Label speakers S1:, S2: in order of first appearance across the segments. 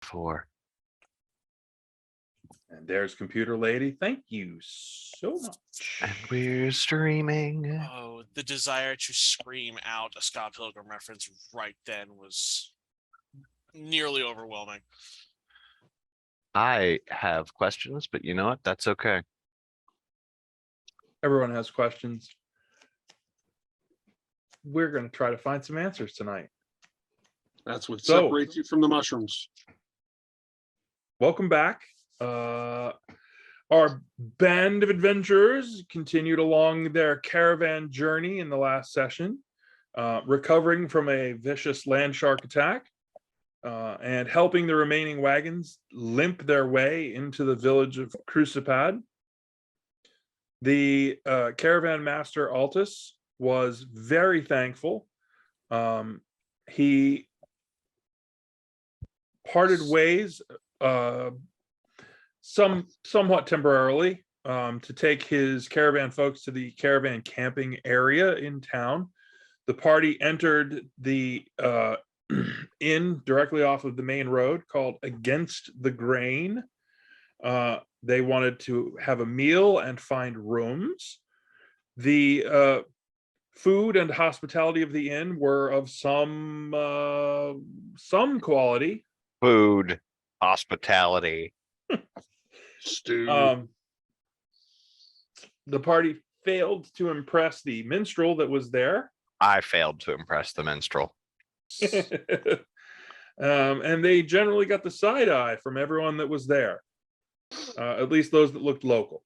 S1: for.
S2: And there's Computer Lady. Thank you so much.
S1: And we're streaming.
S3: Oh, the desire to scream out a Scott Pilgrim reference right then was nearly overwhelming.
S1: I have questions, but you know what? That's okay.
S2: Everyone has questions. We're going to try to find some answers tonight.
S4: That's what
S2: So-
S4: separates you from the mushrooms.
S2: Welcome back. Our band of adventurers continued along their caravan journey in the last session, recovering from a vicious land shark attack and helping the remaining wagons limp their way into the village of Krusipad. The caravan master Altus was very thankful. He parted ways somewhat temporarily to take his caravan folks to the caravan camping area in town. The party entered the inn directly off of the main road called Against the Grain. They wanted to have a meal and find rooms. The food and hospitality of the inn were of some quality.
S1: Food, hospitality.
S4: Stew.
S2: The party failed to impress the minstrel that was there.
S1: I failed to impress the minstrel.
S2: And they generally got the side eye from everyone that was there, at least those that looked local.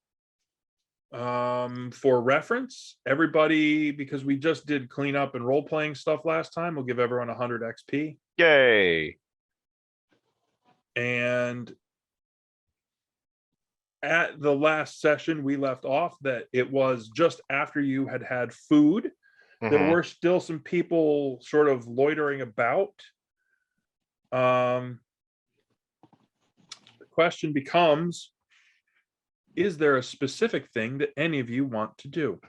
S2: For reference, everybody, because we just did cleanup and role-playing stuff last time, we'll give everyone 100 XP.
S1: Yay.
S2: And at the last session, we left off that it was just after you had had food. There
S1: Mhm.
S2: were still some people sort of loitering about. The question becomes, is there a specific thing that any of you want to do?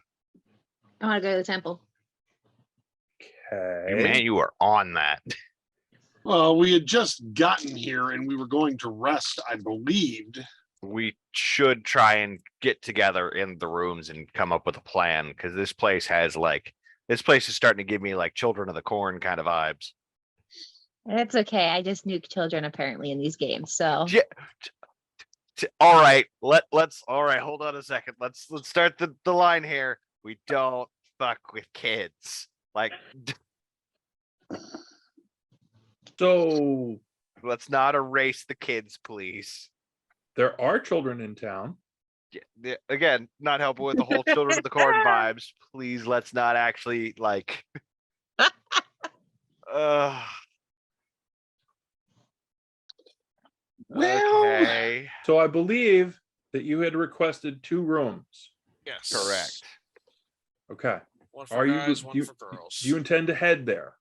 S5: I want to go to the temple.
S1: Man,
S2: Okay.
S1: you are on that.
S4: Well, we had just gotten here and we were going to rest, I believed.
S1: We should try and get together in the rooms and come up with a plan, because this place is starting to give me like Children of the Corn kind of vibes.
S5: It's okay. I just nuke children apparently in these games. So
S1: Yeah. All right, let's all right, hold on a second. Let's start the line here. We don't fuck with kids. Like,
S2: So
S1: let's not erase the kids, please.
S2: there are children in town.
S1: Yeah, again, not helping with the whole Children of the Corn vibes. Please, let's not actually like.
S4: Well,
S1: Okay,
S2: So I believe that you had requested 2 rooms.
S3: Yes.
S1: correct.
S2: Okay.
S3: One for
S2: Are you
S3: guys, one
S2: do you,
S3: for girls.
S2: do you intend to head there?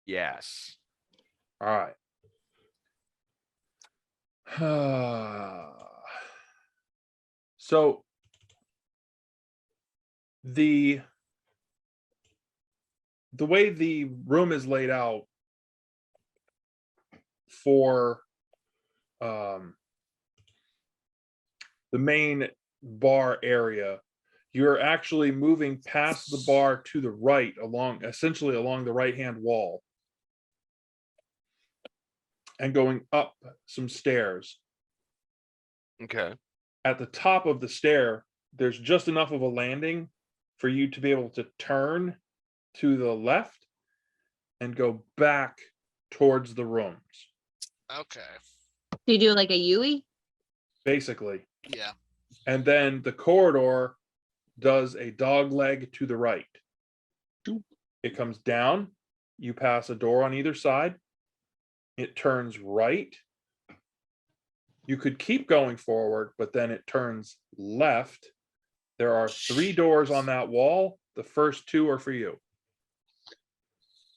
S1: Yes.
S2: All right. So the way the room is laid out for the main bar area, you're actually moving past the bar to the right, essentially along the right-hand wall, and going up some stairs.
S1: Okay.
S2: At the top of the stair, there's just enough of a landing for you to be able to turn to the left and go back towards the rooms,
S3: Okay.
S5: do you do like a Yui?
S2: basically.
S3: Yeah.
S2: And then the corridor does a dog leg to the right. It comes down, you pass a door on either side, it turns right. You could keep going forward, but then it turns left. There are 3 doors on that wall. The first 2 are for you.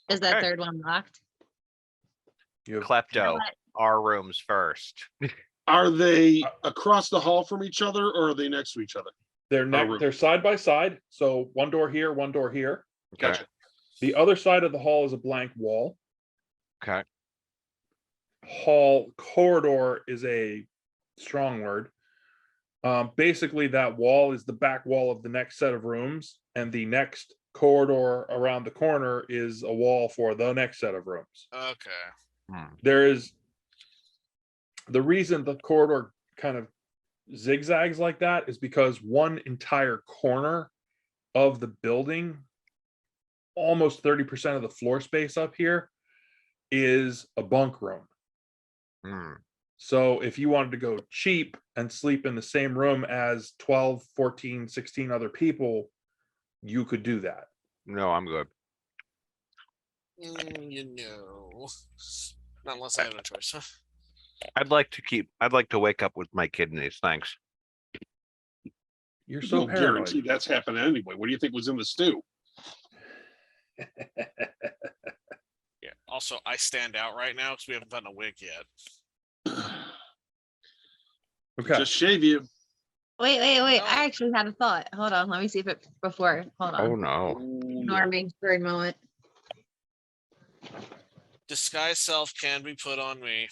S5: Is that
S1: Okay.
S5: third one locked?
S2: You have
S1: Klepto,
S5: what?
S1: our rooms first.
S4: are they across the hall from each other or are they next to each other?
S2: they're side by side. So 1 door here, 1 door here.
S1: Okay.
S4: Gotcha.
S2: The other side of the hall is a blank wall.
S1: Okay.
S2: hall corridor is a strong word. Basically, that wall is the back wall of the next set of rooms, and the next corridor around the corner is a wall for the next set of rooms.
S3: Okay.
S2: There is the reason the corridor kind of zigzags like that is because one entire corner of the building, almost 30% of the floor space up here, is a bunk room. So if you wanted to go cheap and sleep in the same room as 12, 14, 16 other people, you could do that.
S1: No, I'm good.
S3: You know, not unless I have no choice.
S1: I'd like to wake up with my kidneys. Thanks.
S2: You're
S4: There's
S2: so
S4: no guarantee
S2: paranoid.
S4: that's happening anyway. What do you think was in the stew?
S3: Yeah. Also, I stand out right now because we haven't done a wig yet.
S2: Okay.
S4: Just shave you.
S5: Wait.
S3: Oh.
S5: I actually had a thought. Hold on. Let me see if it before. Hold on.
S1: Oh no.
S5: Ignore me for a moment.
S3: Disguise self can be put on me.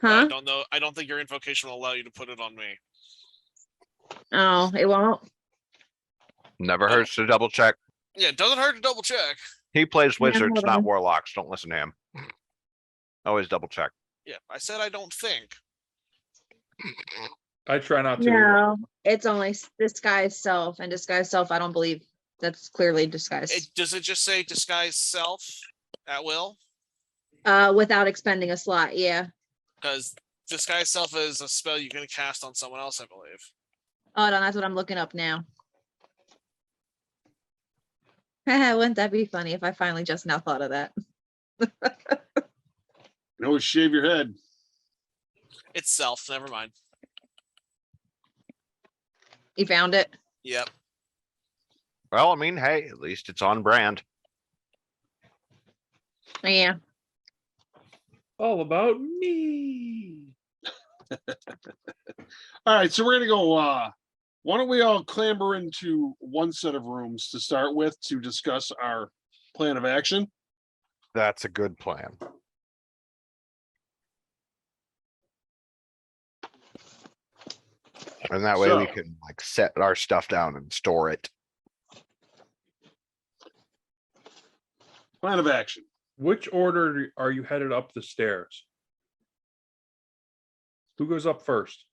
S5: Huh?
S3: I don't know. I don't think your invocation will allow you to put it on me.
S5: Oh, it won't.
S1: Never hurts to double check.
S3: Yeah, it doesn't hurt to double check.
S1: He plays
S5: Yeah,
S1: wizards,
S5: hold
S1: not
S5: on.
S1: warlocks. Don't listen to him. Always double check.
S3: Yeah, I said I don't think.
S2: I try not to either.
S5: No, it's only disguise self, and disguise self. I don't believe that's clearly disguise.
S3: Does it just say disguise self at will?
S5: Without expending a slot. Yeah.
S3: Because disguise self is a spell you can cast on someone else, I believe.
S5: Hold on, that's what I'm looking up now. Wouldn't that be funny if I finally just now thought of that?
S4: You can always shave your head.
S3: It's self. Never mind.
S5: You found it?
S3: Yep.
S1: Well, I mean, hey, at least it's on brand.
S5: Yeah.
S2: All about me.
S4: All right, so we're gonna go. Why don't we all clamber into one set of rooms to start with to discuss our plan of action?
S1: That's a good plan. And that way we
S4: So-
S1: can like set our stuff down and store it.
S4: Plan of action.
S2: Which order are you headed up the stairs? Who goes up first?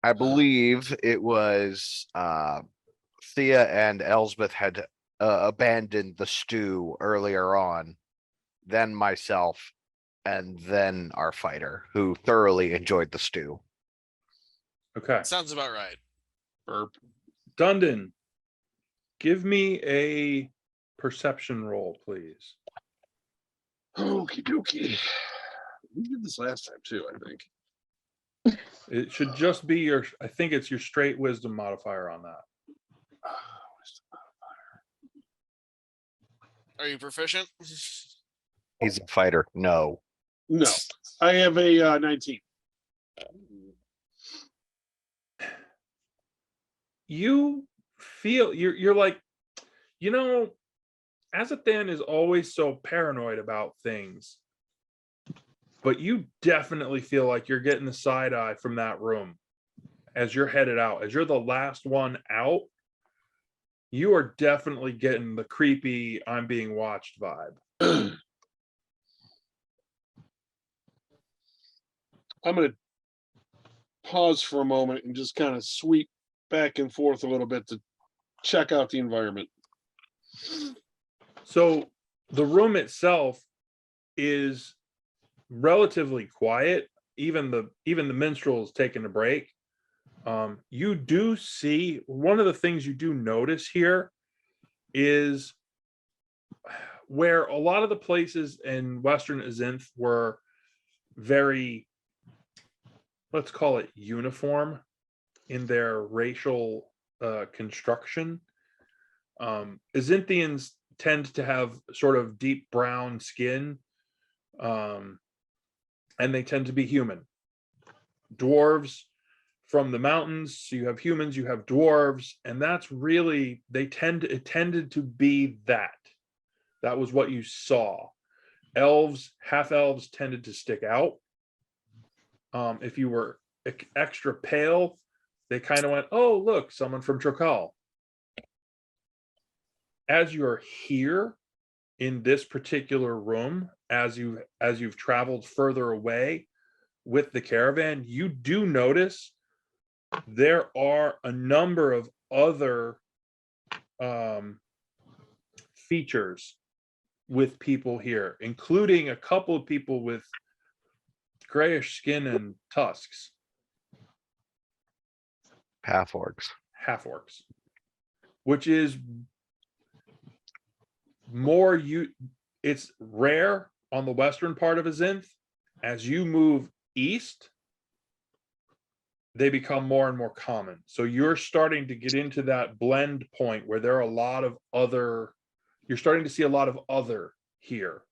S1: I believe it was Thea and Elsbeth had abandoned the stew earlier on, then myself, and then our fighter, who thoroughly enjoyed the stew.
S2: Okay.
S3: Sounds about right.
S4: Burp.
S2: Dundon, give me a perception roll, please.
S4: Okie dokie. We did this last time too, I think.
S2: It should just be your, I think it's your straight wisdom modifier on that.
S3: Are you proficient?
S1: He's a fighter. No.
S4: No, I have a 19.
S2: You feel you're like, Azathan is always so paranoid about things, but you definitely feel like you're getting the side eye from that room as you're headed out. As you're the last one out, you are definitely getting the creepy "I'm being watched" vibe.
S4: I'm going to pause for a moment and just kind of sweep back and forth a little bit to check out the environment.
S2: So the room itself is relatively quiet. Even the minstrel is taking a break. You do see one of the things you do notice here is where a lot of the places in Western Azinth were very, let's call it, uniform in their racial construction. Azinthians tend to have sort of deep brown skin, and they tend to be human. Dwarves from the mountains, so you have humans, you have dwarves, and that's really, it tended to be that. That was what you saw. half elves tended to stick out. If you were extra pale, they kind of went, oh, look, someone from Trokal. As you're here in this particular room, as you've traveled further away with the caravan, you do notice there are a number of other features with people here, including a couple of people with grayish skin and tusks,
S1: Half orcs.
S2: half orcs, which is more it's rare on the western part of Azinth. As you move east, they become more and more common. So you're starting to get into that blend point where there are a lot of other, you're starting to see a lot of other here.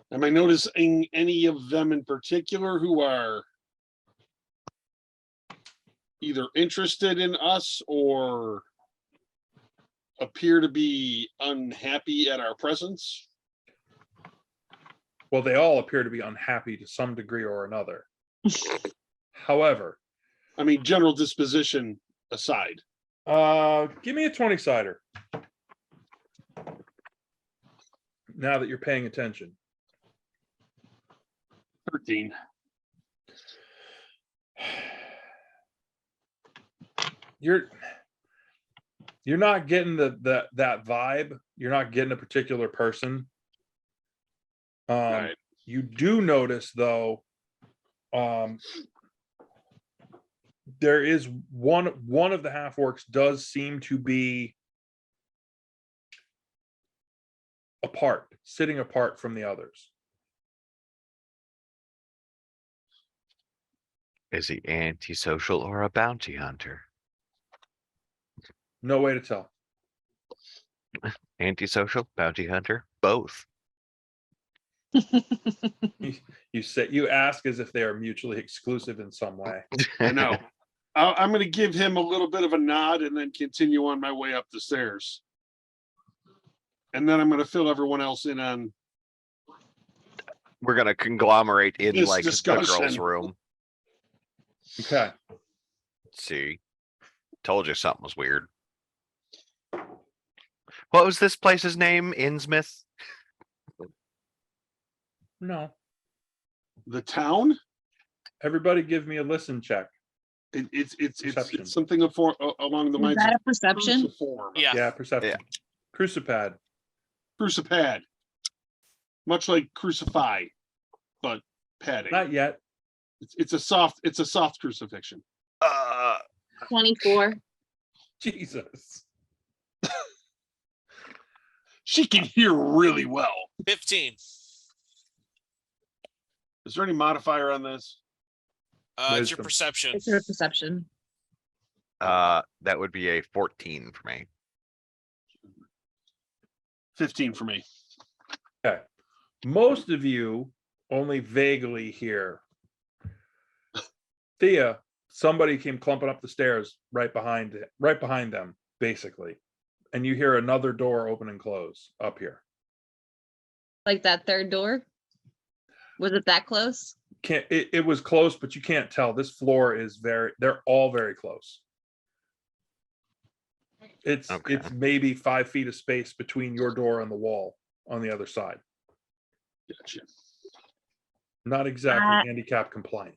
S4: Am I noticing any of them in particular who are either interested in us or appear to be unhappy at our presence?
S2: Well, they all appear to be unhappy to some degree or another. However,
S4: I mean, general disposition aside.
S2: give me a 20-sider. Now that you're paying attention.
S4: 13.
S2: You're not getting that vibe. You're not getting a particular person.
S4: Right.
S2: You do notice though, there is one of the half orcs does seem to be apart, sitting apart from the others.
S1: Is he antisocial or a bounty hunter?
S2: No way to tell.
S1: Antisocial, bounty hunter, both.
S2: You ask as if they are mutually exclusive in some way.
S4: I know. I'm going to give him a little bit of a nod and then continue on my way up the stairs. And then I'm going to fill everyone else in on
S1: We're gonna conglomerate in
S4: this
S1: like the girls'
S4: discussion.
S1: room.
S2: Okay.
S1: See, told you something was weird. What was this place's name? Innsmouth?
S2: No.
S4: the town.
S2: Everybody give me a listen check.
S4: It's
S2: Perception.
S4: something along the
S5: Is
S4: lines
S5: that a
S4: of
S5: perception?
S4: cruciform.
S3: Yeah.
S2: Yeah, perception. Krusipad.
S4: Krusipad. Much like crucify, but padding.
S2: Not yet.
S4: It's a soft crucifixion.
S5: 24.
S2: Jesus.
S4: She can hear really well.
S3: 15.
S4: Is there any modifier on this?
S3: It's your
S2: Wisdom.
S3: perception.
S5: It's her perception.
S1: That would be a 14 for me.
S4: 15 for me.
S2: Okay. Most of you only vaguely hear. Thea, somebody came clumping up the stairs right behind them, basically. And you hear another door open and close up here.
S5: Like that third door? Was it that close?
S2: It was close, but you can't tell. This floor is they're all very close. It's maybe 5 feet of space between your door and the wall on the other side.
S4: Gotcha.
S2: Not exactly handicap compliant.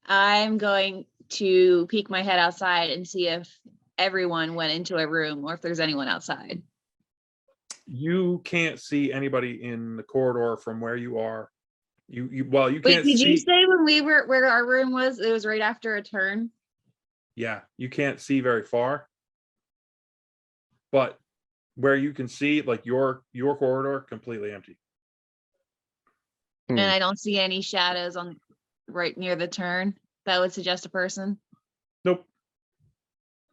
S5: I'm going to peek my head outside and see if everyone went into a room or if there's anyone outside.
S2: You can't see anybody in the corridor from where you are. You
S5: Wait,
S2: can't
S5: did
S2: see.
S5: you say when we were where our room was, it was right after a turn?
S2: Yeah, you can't see very far. But where you can see, like your corridor, completely empty.
S5: And I don't see any shadows on right near the turn that would suggest a person.
S2: Nope.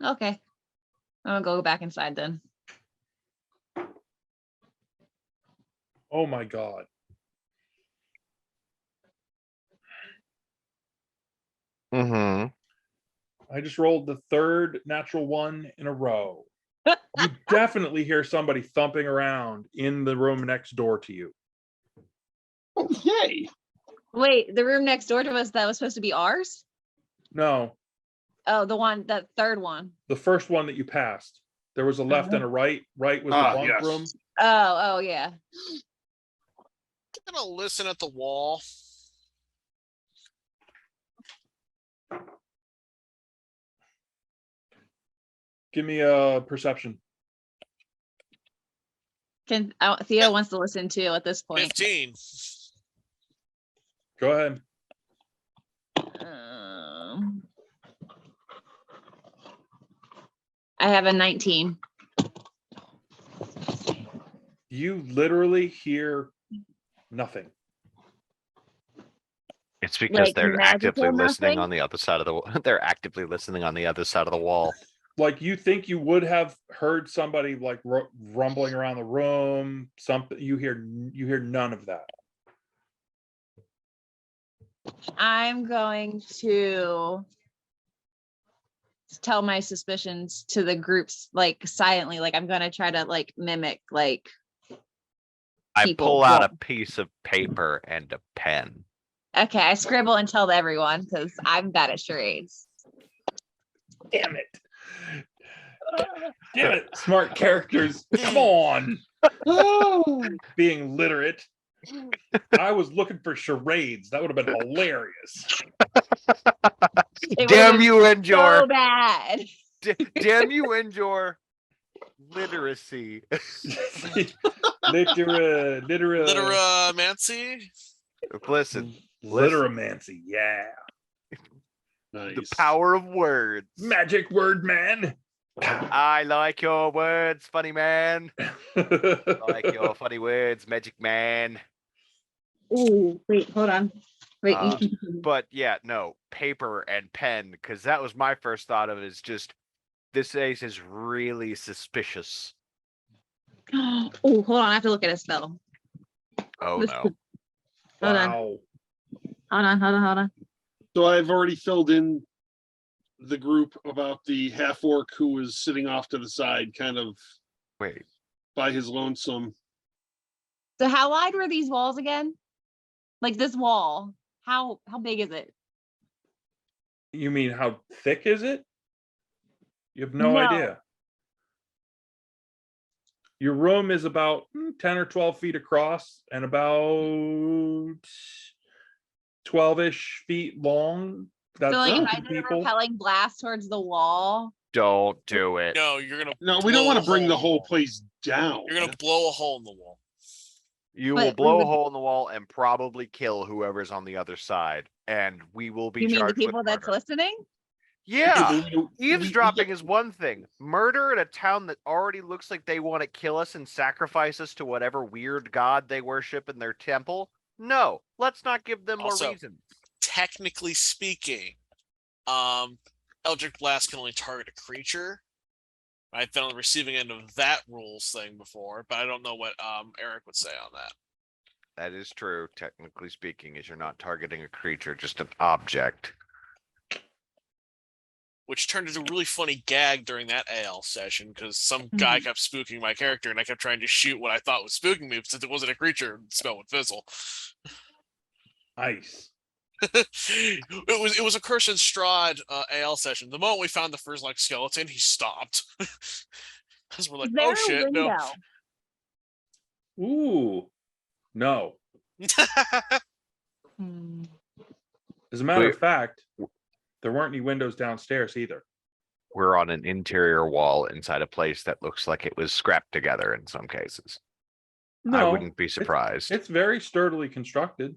S5: Okay. I'm gonna go back inside then.
S2: Oh my God.
S1: Mm-hmm.
S2: I just rolled the third natural one in a row. You definitely hear somebody thumping around in the room next door to you.
S4: Oh, yay.
S5: Wait, the room next door to us that was supposed to be ours?
S2: No,
S5: Oh, that third one.
S2: the first one that you passed. There was a left and a right. Right was the bunk
S4: yes.
S2: room.
S5: Oh, yeah.
S3: I'm gonna listen at the wall.
S2: Give me a perception.
S5: Theo wants to listen too at this point.
S3: 15.
S2: Go ahead.
S5: I have a 19.
S2: You literally hear nothing.
S1: It's because
S5: Like
S1: they're actively
S5: magical
S1: listening
S5: nothing?
S1: on the other side of the. They're actively listening on the other side of the wall.
S2: Like you think you would have heard somebody like rumbling around the room. Something you hear none of that.
S5: I'm going to tell my suspicions to the groups like silently. Like I'm gonna try to like mimic like
S1: I
S5: people.
S1: pull out a
S5: Well,
S1: piece of paper and a pen.
S5: okay, I scribble and tell everyone because I'm bad at charades.
S2: Damn it. Damn it. Smart characters. Come on.
S4: Oh,
S2: Being literate. I was looking for charades. That would have been hilarious.
S5: It would've
S1: Damn
S5: been
S1: you, Endor!
S5: so bad.
S1: Damn you, Endor! Literacy.
S3: Literamancy.
S1: Listen,
S2: Literamancy. Yeah.
S4: nice.
S1: the power of words.
S2: Magic word man.
S1: I like your words, funny man. I like your funny words, magic man.
S5: Ooh, wait, hold on. Wait,
S1: Uh, But yeah, no, paper and pen, because that was my first thought of it, is just this ace is really suspicious.
S5: oh, hold on. I have to look at a spell.
S1: Oh
S5: This-
S1: no.
S5: Hold on.
S2: Wow.
S5: Hold on.
S4: So I've already filled in the group about the half orc who was sitting off to the side, kind of
S1: Wait.
S4: by his lonesome.
S5: So how wide were these walls again? Like this wall, how big is it?
S2: You mean how thick is it? You have no idea. Your room is about 10 or 12 feet across and about 12-ish feet long. That's
S5: So like if
S2: two
S5: I did a
S2: people.
S5: repelling blast towards the wall,
S1: Don't do it.
S3: No, you're gonna.
S4: No, we don't want to bring the whole
S3: wall.
S4: place down.
S3: You're gonna blow a hole in the wall.
S1: You
S5: But
S1: will
S5: we
S1: blow a
S5: would-
S1: hole in the wall and probably kill whoever's on the other side, and we will be
S5: you mean the
S1: charged with
S5: people that's
S1: murder.
S5: listening?
S1: Yeah,
S4: We-
S1: eavesdropping
S4: we-
S1: is one thing. Murder in a town that already looks like they want to kill us and sacrifice us to whatever weird god they worship in their temple. No, let's not give them more
S3: Also-
S1: reasons.
S3: Technically speaking, Eldritch Blast can only target a creature. I've been on the receiving end of that rules thing before, but I don't know what Eric would say on that.
S1: That is true, technically speaking, is you're not targeting a creature, just an object.
S3: Which turned into a really funny gag during that AL session because some guy kept spooking my character and I kept trying to shoot what I thought was spooking me since it wasn't a creature, the spell would fizzle.
S2: Nice.
S3: it was a Curse and Strahd AL session. The moment we found the first like skeleton, he stopped. Because we're like,
S5: Is there
S3: oh
S5: a
S3: shit,
S5: window?
S3: no.
S2: Ooh. No.
S5: Hmm.
S2: As a matter
S1: Wait.
S2: of fact, there weren't any windows downstairs either.
S1: We're on an interior wall inside a place that looks like it was scrapped together in some cases. I
S2: No,
S1: wouldn't be surprised.
S2: It's very sturdily constructed.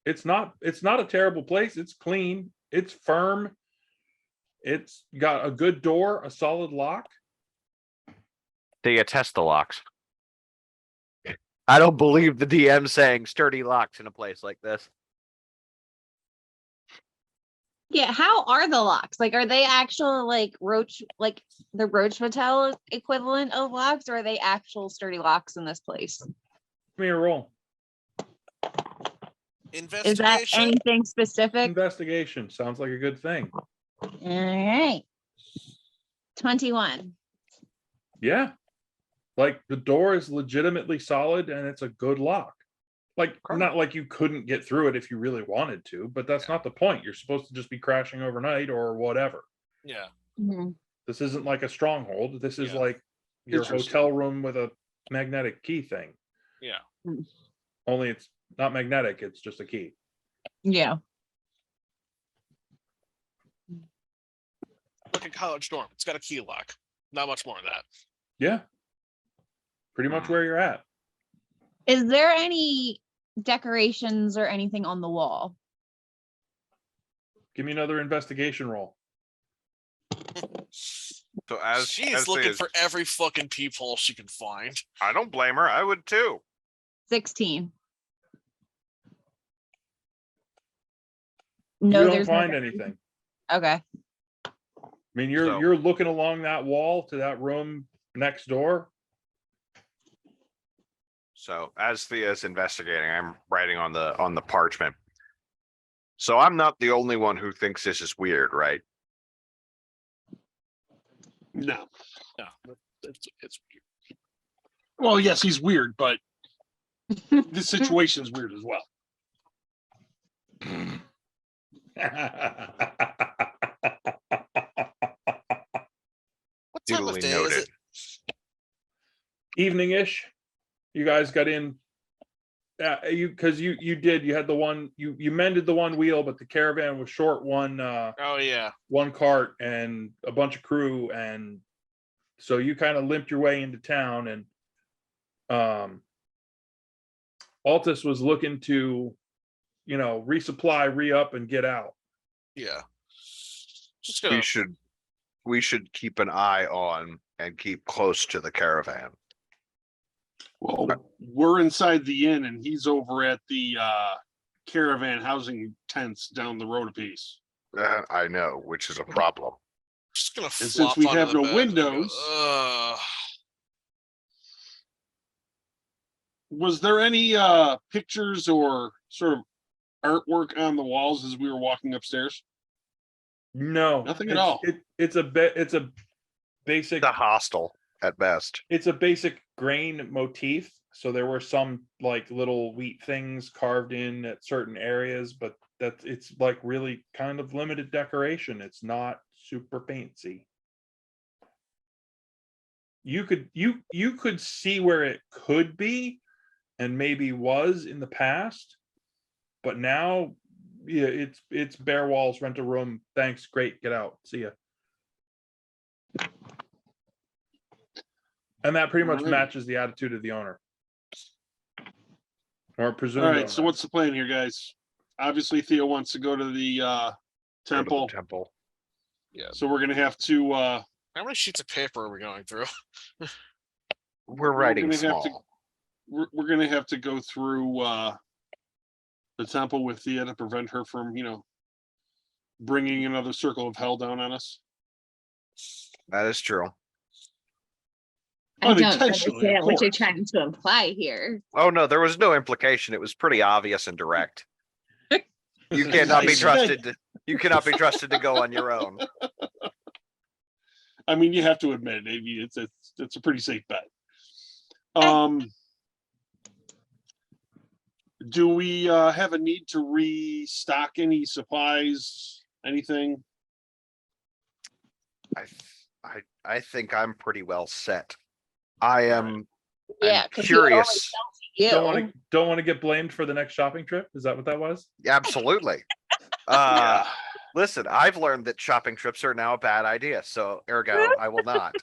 S2: It's not a terrible place. It's clean. It's firm. It's got a good door, a solid lock.
S1: They attest the locks. I don't believe the DM saying sturdy locks in a place like this.
S5: Yeah, how are the locks? Like, are they actual like the Roach Motel equivalent of locks, or are they actual sturdy locks in this place?
S2: Give me a roll.
S5: Is that
S3: Investigation.
S5: anything specific?
S2: Investigation sounds like a good thing.
S5: All right. 21.
S2: Yeah. Like the door is legitimately solid and it's a good lock. Like, not like you couldn't get through it if you really wanted to, but that's not the point. You're supposed to just be crashing overnight or whatever.
S3: Yeah.
S5: Mhm.
S2: This isn't like a stronghold. This is
S3: Yeah.
S2: like your
S4: Interesting.
S2: hotel room with a magnetic key thing.
S3: Yeah.
S2: Only it's not magnetic, it's just a key.
S5: Yeah.
S3: Like a college dorm. It's got a key lock. Not much more than that.
S2: Yeah. Pretty much where you're at.
S5: Is there any decorations or anything on the wall?
S2: Give me another investigation roll.
S1: So as
S3: She's looking for every fucking peephole she can find.
S1: I don't blame her. I would too.
S5: 16.
S2: You
S5: No,
S2: don't
S5: there's no
S2: find
S5: decoration.
S2: anything.
S5: Okay.
S2: I mean, you're looking along that wall to that room next door.
S1: So as Thea's investigating, I'm writing on the parchment. So I'm not the only one who thinks this is weird, right?
S4: No.
S3: No, it's weird.
S4: Well, yes, he's weird, but this situation's weird as well.
S3: What time of
S1: Duly
S3: day is
S1: noted.
S3: it?
S2: Evening-ish. You guys got in. You had the one you mended the one wheel, but the caravan was short one
S3: Oh yeah.
S2: one cart and a bunch of crew, and so you kind of limped your way into town, and Altus was looking to, resupply, re-up, and get out.
S3: Yeah. Just gonna.
S1: We should keep an eye on and keep close to the caravan.
S4: Well, we're inside the inn and he's over at the caravan housing tents down the road a piece.
S1: I know, which is a problem.
S3: Just gonna
S4: And since
S3: flop
S4: we
S3: onto
S4: have
S3: the
S4: no
S3: bed and go,
S4: windows,
S3: "Ugh."
S4: was there any pictures or sort of artwork on the walls as we were walking upstairs?
S2: No,
S4: Nothing at all.
S2: It's a basic.
S1: The hostel at best.
S2: It's a basic grain motif. So there were some like little wheat things carved in at certain areas, but it's like really kind of limited decoration. It's not super fancy. You could see where it could be and maybe was in the past, but now, yeah, it's bare walls, rent a room, thanks, great, get out, see ya. And that pretty much
S4: Alrighty.
S2: matches the attitude of the owner. Or presumed
S4: All right,
S2: owner.
S4: so what's the plan here, guys? Obviously, Theo wants to go to the
S1: Go to the
S4: temple,
S1: temple.
S3: Yeah.
S4: so we're gonna have to.
S3: How many sheets of paper are we going through?
S1: We're writing
S4: gonna have to-
S1: small.
S4: We're gonna have to go through the temple with Thea to prevent her from, bringing another circle of hell down on us.
S1: That is true.
S5: I don't
S4: Unintentionally, of
S5: understand what you're
S4: course.
S5: trying to imply here.
S1: Oh no, there was no implication. It was pretty obvious and direct. You cannot be
S4: I said-
S1: trusted. You cannot be trusted to go on your own.
S4: I mean, you have to admit, maybe it's a pretty safe bet. Do we have a need to restock any supplies, anything?
S1: I think I'm pretty well set. I am
S5: Yeah,
S1: I'm
S5: 'cause he only
S1: curious.
S5: You.
S2: Don't want to get blamed for the next shopping trip. Is that what that was?
S1: Absolutely.
S4: Yeah.
S1: Listen, I've learned that shopping trips are now a bad idea, so ergo I will not.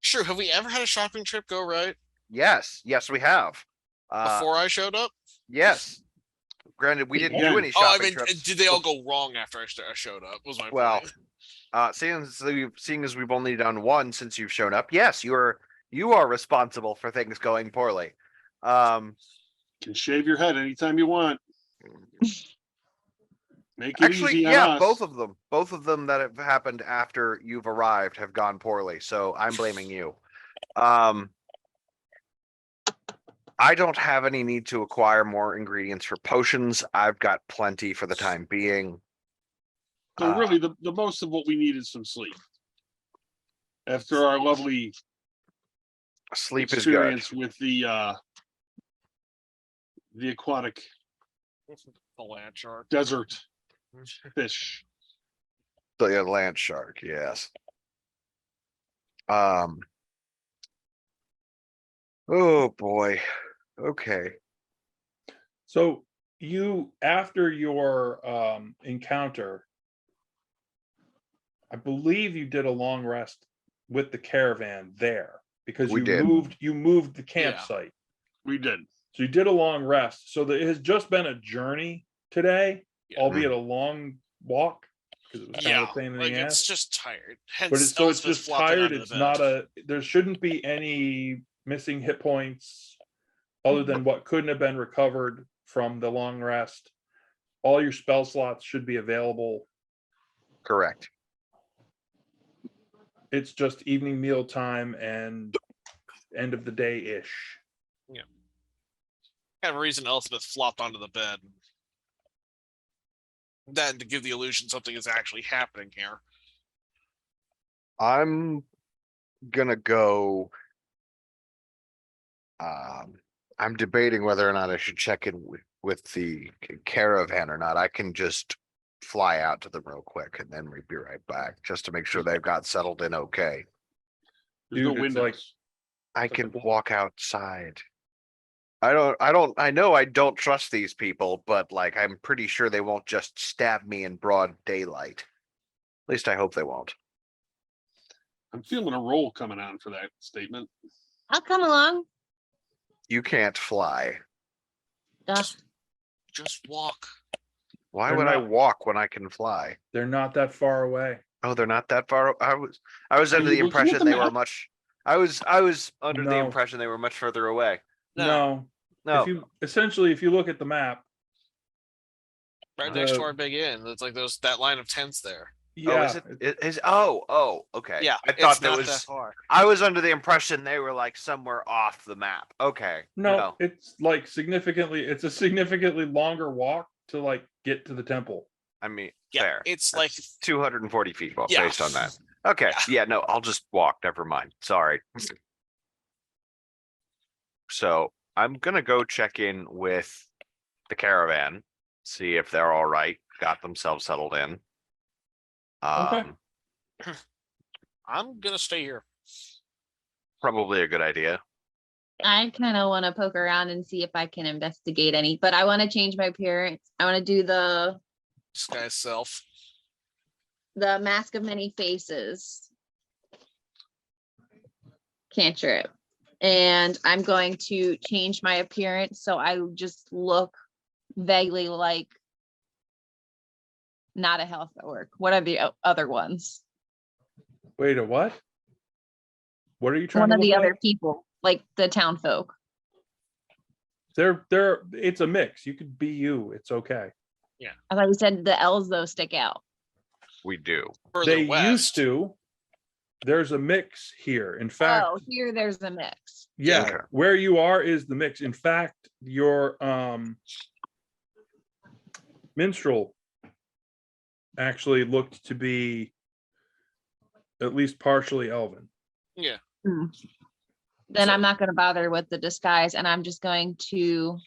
S3: Sure. Have we ever had a shopping trip go right
S1: Yes, we have.
S3: before I showed up?
S1: Yes. Granted, we didn't
S4: Yeah.
S1: do any
S3: Oh, I
S1: shopping
S3: mean,
S1: trips.
S3: did they all go wrong after I showed up? Was my
S1: Well,
S3: point.
S1: seeing as we've only done one since you've shown up, yes, you are responsible for things going poorly.
S4: Can shave your head anytime you want. Make it
S1: Actually,
S4: easy on
S1: yeah,
S4: us.
S1: both of them that have happened after you've arrived have gone poorly, so I'm blaming you. I don't have any need to acquire more ingredients for potions. I've got plenty for the time being.
S4: So really, the most of what we need is some sleep. After our lovely
S1: Sleep is good.
S4: experience with the aquatic
S3: The land shark.
S4: desert fish.
S1: The land shark, yes. Oh boy. Okay.
S2: So you, after your encounter, I believe you did a long rest with the caravan there because
S1: We did.
S2: you moved the
S3: Yeah.
S2: campsite.
S4: We did.
S2: So you did a long rest. So it has just been a journey today,
S3: Yeah.
S2: albeit a long walk because it was kind
S3: Yeah,
S2: of a pain in
S3: like
S2: the
S3: it's
S2: ass.
S3: just tired. Hence,
S2: But it's so it's
S3: Elspeth
S2: just
S3: flopping
S2: tired.
S3: onto the
S2: It's
S3: bed.
S2: not there shouldn't be any missing hit points other than what couldn't have been recovered from the long rest. All your spell slots should be available.
S1: Correct.
S2: It's just evening meal time and end of the day ish.
S3: Kind of a reason Elspeth flopped onto the bed. Then to give the illusion something is actually happening here.
S1: I'm gonna go. I'm debating whether or not I should check in with the caravan or not. I can just fly out to them real quick and then we'll be right back just to make sure they've got settled in okay.
S4: There's
S2: Dude,
S4: no
S2: it's like-
S4: windows.
S1: I
S2: Like a
S1: can
S2: bl-
S1: walk outside. I know I don't trust these people, but like I'm pretty sure they won't just stab me in broad daylight. At least I hope they won't.
S4: I'm feeling a roll coming on for that statement.
S5: I'll come along.
S1: You can't fly.
S5: Duh.
S3: Just walk.
S1: Why
S2: They're
S1: would I
S2: not-
S1: walk when I can fly?
S2: They're not that far away.
S1: Oh, they're not that far. I was under
S4: you
S1: the
S4: looking at
S1: impression
S4: the
S1: they were
S4: map?
S1: much. I was under the
S2: No.
S1: impression they were much further away.
S2: No.
S1: No,
S2: If you look at the map,
S3: Right next to
S2: Uh,
S3: our big inn. It's like that line of tents there.
S1: oh,
S2: yeah,
S1: is it? Oh, okay.
S3: Yeah,
S1: I thought
S3: it's
S1: that
S3: not
S1: was.
S3: that far.
S1: I was under the impression they were like somewhere off the map. Okay.
S2: no, it's like it's a significantly longer walk to like get to the temple.
S1: I mean,
S3: Yeah,
S1: fair.
S3: it's
S1: That's
S3: like
S1: 240 feet
S3: Yeah.
S1: based on that. Okay. Yeah. No, I'll just walk. Never mind. Sorry. So I'm gonna go check in with the caravan, see if they're all right, got themselves settled in.
S2: Okay.
S3: I'm gonna stay here.
S1: Probably a good idea.
S5: I kind of want to poke around and see if I can investigate any, but I want to change my appearance. I want to do the
S3: Disguise self.
S5: mask of many faces cantrip. And I'm going to change my appearance so I just look vaguely like not a health at work. What are the other ones?
S2: Wait, a what? What are you trying
S5: One
S2: to
S5: of
S2: look
S5: the other
S2: like?
S5: people, like the town folk.
S2: They're it's a mix. You could be you. It's okay.
S5: I thought you said the L's though stick out.
S1: We do.
S3: Further
S2: They
S3: west.
S2: used to. There's a mix here. In fact,
S5: Oh, here there's a mix.
S2: yeah,
S1: Okay.
S2: where you are is the mix. In fact, your minstrel actually looked to be at least partially elven.
S3: Yeah.
S5: Then
S3: So-
S5: I'm not going to bother with the disguise and I'm just going to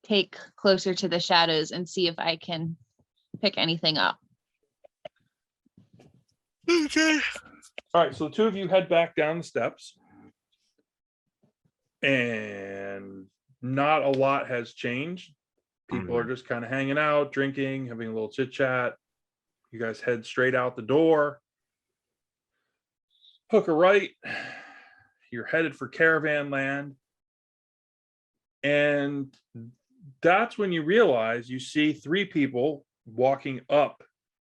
S5: take closer to the shadows and see if I can pick anything up.
S3: Okay.
S2: All right, so the two of you head back down the steps. And not a lot has changed. People are just kind of hanging out, drinking, having a little chit chat. You guys head straight out the door. Hook a right. You're headed for caravan land. And that's when you realize you see three people walking up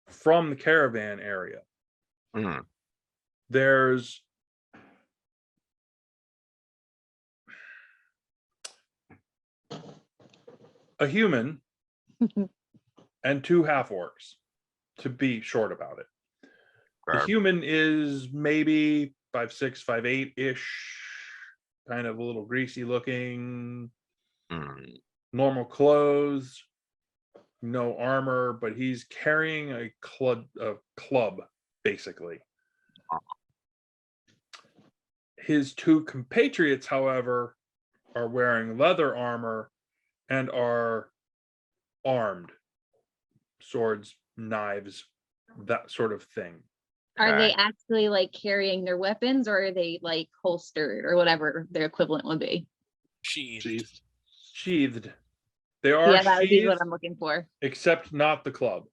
S2: from the caravan area.
S1: Mhm.
S2: There's a human and two half orcs, to be short about it. The
S1: Fair.
S2: human is maybe 5'6", 5'8" ish, kind of a little greasy looking,
S1: Mm.
S2: normal clothes. no armor, but he's carrying a club, basically. His two compatriots, however, are wearing leather armor and are armed. Swords, knives, that sort of thing.
S5: Are they
S1: Okay.
S5: actually like carrying their weapons, or are they like holstered or whatever their equivalent would be?
S3: Sheathed.
S4: Chief.
S2: Sheathed. They are
S5: Yeah, that would be
S2: sheathed,
S5: what I'm looking for.
S2: except not the club.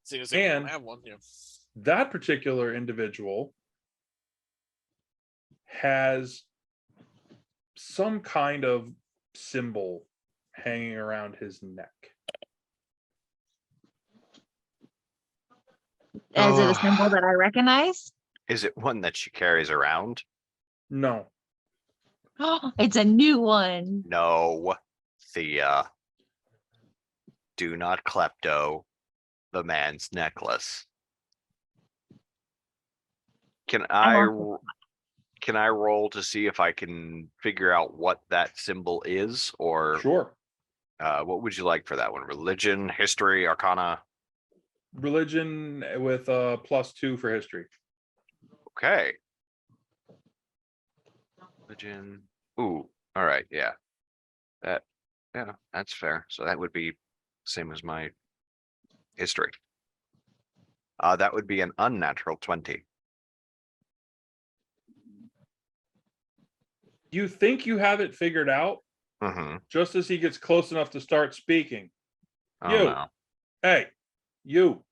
S3: Seeing as they don't
S2: And-
S3: have one. Yeah.
S2: That particular individual has some kind of symbol hanging around his neck.
S5: Is it a
S1: Oh.
S5: symbol that I recognize?
S1: Is it one that she carries around?
S2: No,
S5: Oh, it's a new one.
S1: No, Thea. Do not klepto the man's necklace. Can I
S5: also-
S1: can I roll to see if I can figure out what that symbol is, or
S2: sure.
S1: what would you like for that one? Religion, history, arcana?
S2: Religion with +2 for history.
S1: Okay. Religion. Ooh, all right, yeah. Yeah, that's fair. So that would be same as my history. That would be an unnatural 20.
S2: You think you have it figured out
S1: Mm-hmm.
S2: just as he gets close enough to start speaking.
S1: Oh
S2: You.
S1: no.
S2: Hey, you.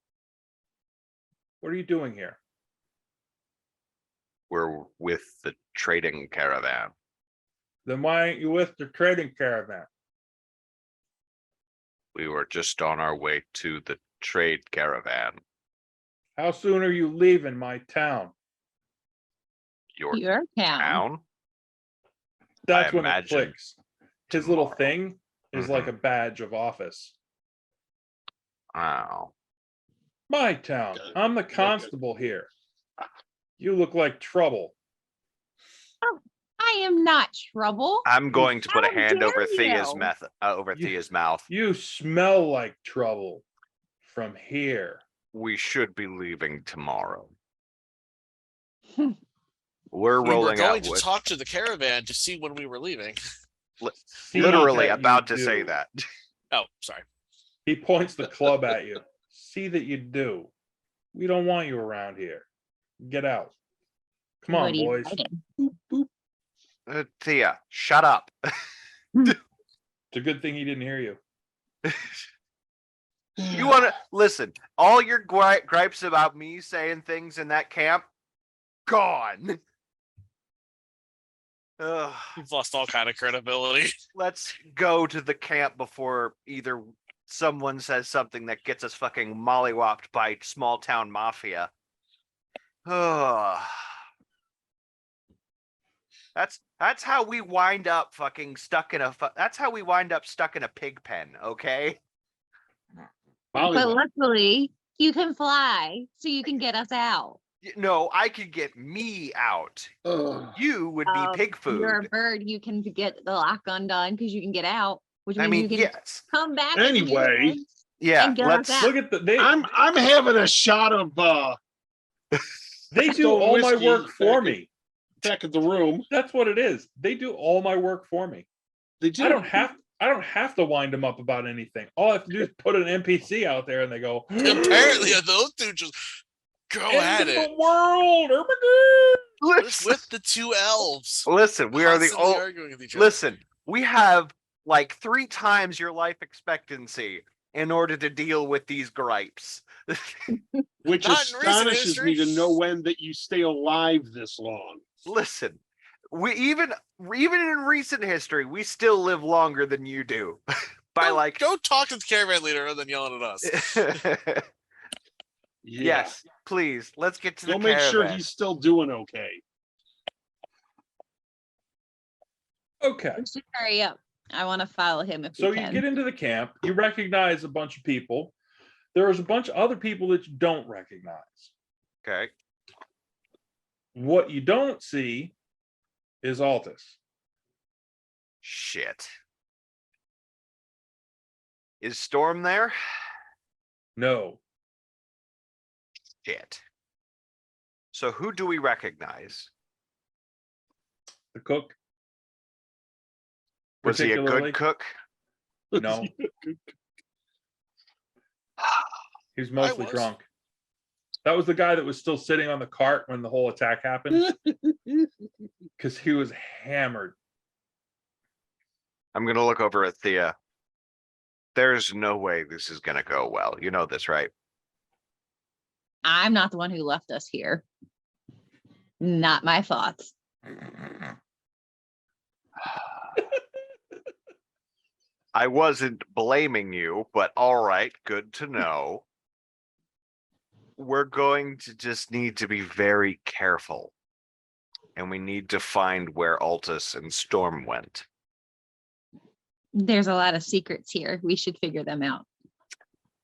S2: What are you doing here?
S1: We're with the trading caravan.
S2: Then why aren't you with the trading caravan?
S1: We were just on our way to the trade caravan.
S2: How soon are you leaving my town?
S1: Your
S5: Your town.
S1: town?
S2: That's when it
S1: imagine
S2: clicks. His little
S1: tomorrow.
S2: thing is like
S1: Mhm.
S2: a badge of office.
S1: Oh.
S2: My town. I'm the constable here. You look like trouble.
S5: I am not trouble.
S1: I'm going to put a
S5: How
S1: hand over
S5: dare
S1: Thea's
S5: you?
S1: over
S2: You-
S1: Thea's mouth.
S2: You smell like trouble from here.
S1: We should be leaving tomorrow.
S5: Hmm.
S1: We're
S3: We were
S1: rolling
S3: going
S1: out
S3: to
S1: with
S3: talk to the caravan to see when we were leaving.
S2: See
S1: literally
S2: that you
S1: about to say
S2: do.
S1: that.
S3: Oh, sorry.
S2: He points the club at you. See that you do. We don't want you around here. Get out. Come
S5: What
S2: on,
S5: are you
S2: boys.
S5: hiding?
S1: Thea, shut up.
S2: It's a good thing he didn't hear you.
S1: You want to listen? All your gripes about me saying things in that camp, gone. Ugh.
S3: You've lost all kind of credibility.
S1: Let's go to the camp before either someone says something that gets us fucking mollywopped by small town mafia. Ugh. That's how we wind up fucking stuck in a that's how we wind up stuck in a pig pen, okay?
S5: But
S4: Volleyball.
S5: luckily, you can fly, so you can get us out.
S1: No, I could get me out.
S4: Ugh.
S1: You would be pig food.
S5: You're a bird. You can get the lock undone because you can get out, which means
S1: I mean,
S5: you can
S1: yes.
S5: come back.
S4: Anyway,
S5: again
S1: Yeah,
S5: and get
S1: let's
S5: us out.
S2: Look at the
S4: I'm having a shot of
S2: they do
S4: Stone
S2: all my
S4: whiskey
S2: work for
S4: back in-
S2: me.
S4: back at the room.
S2: That's what it is. They do all my work for me.
S4: They do.
S2: I don't have to wind them up about anything. All I have to do is put an NPC out there and they go,
S3: Apparently, those two just go at
S2: end of
S3: it
S2: the world. Oh my God.
S1: listen,
S3: with the two elves.
S1: listen, we are the
S3: constantly
S1: old
S3: arguing with each other.
S1: listen, we have like 3 times your life expectancy in order to deal with these gripes.
S4: Which
S3: Not in recent
S4: astonishes me to
S3: history.
S4: know when that you stay alive this long.
S1: Listen, we even in recent history, we still live longer than you do. By
S3: Go-
S1: like
S3: go talk to the caravan leader and then yelling at us.
S4: Yeah.
S1: Yes, please. Let's get to the
S4: Go make sure
S1: caravan.
S4: he's still doing okay.
S2: Okay.
S5: We should hurry up. I want to follow him if
S2: So
S5: we
S2: you
S5: can.
S2: get into the camp, you recognize a bunch of people. There is a bunch of other people that you don't recognize.
S1: Okay.
S2: What you don't see is Altus.
S1: Shit. Is Storm there?
S2: No.
S1: Shit. So who do we recognize?
S2: The cook.
S1: Was he a
S2: particularly?
S1: good cook?
S2: No. He was mostly
S3: was.
S2: drunk. That was the guy that was still sitting on the cart when the whole attack happened. Because he was hammered.
S1: I'm gonna look over at Thea. There's no way this is gonna go well. You know this, right?
S5: I'm not the one who left us here. Not my thoughts.
S1: I wasn't blaming you, but all right, good to know. We're going to just need to be very careful. And we need to find where Altus and Storm went.
S5: There's a lot of secrets here. We should figure them out.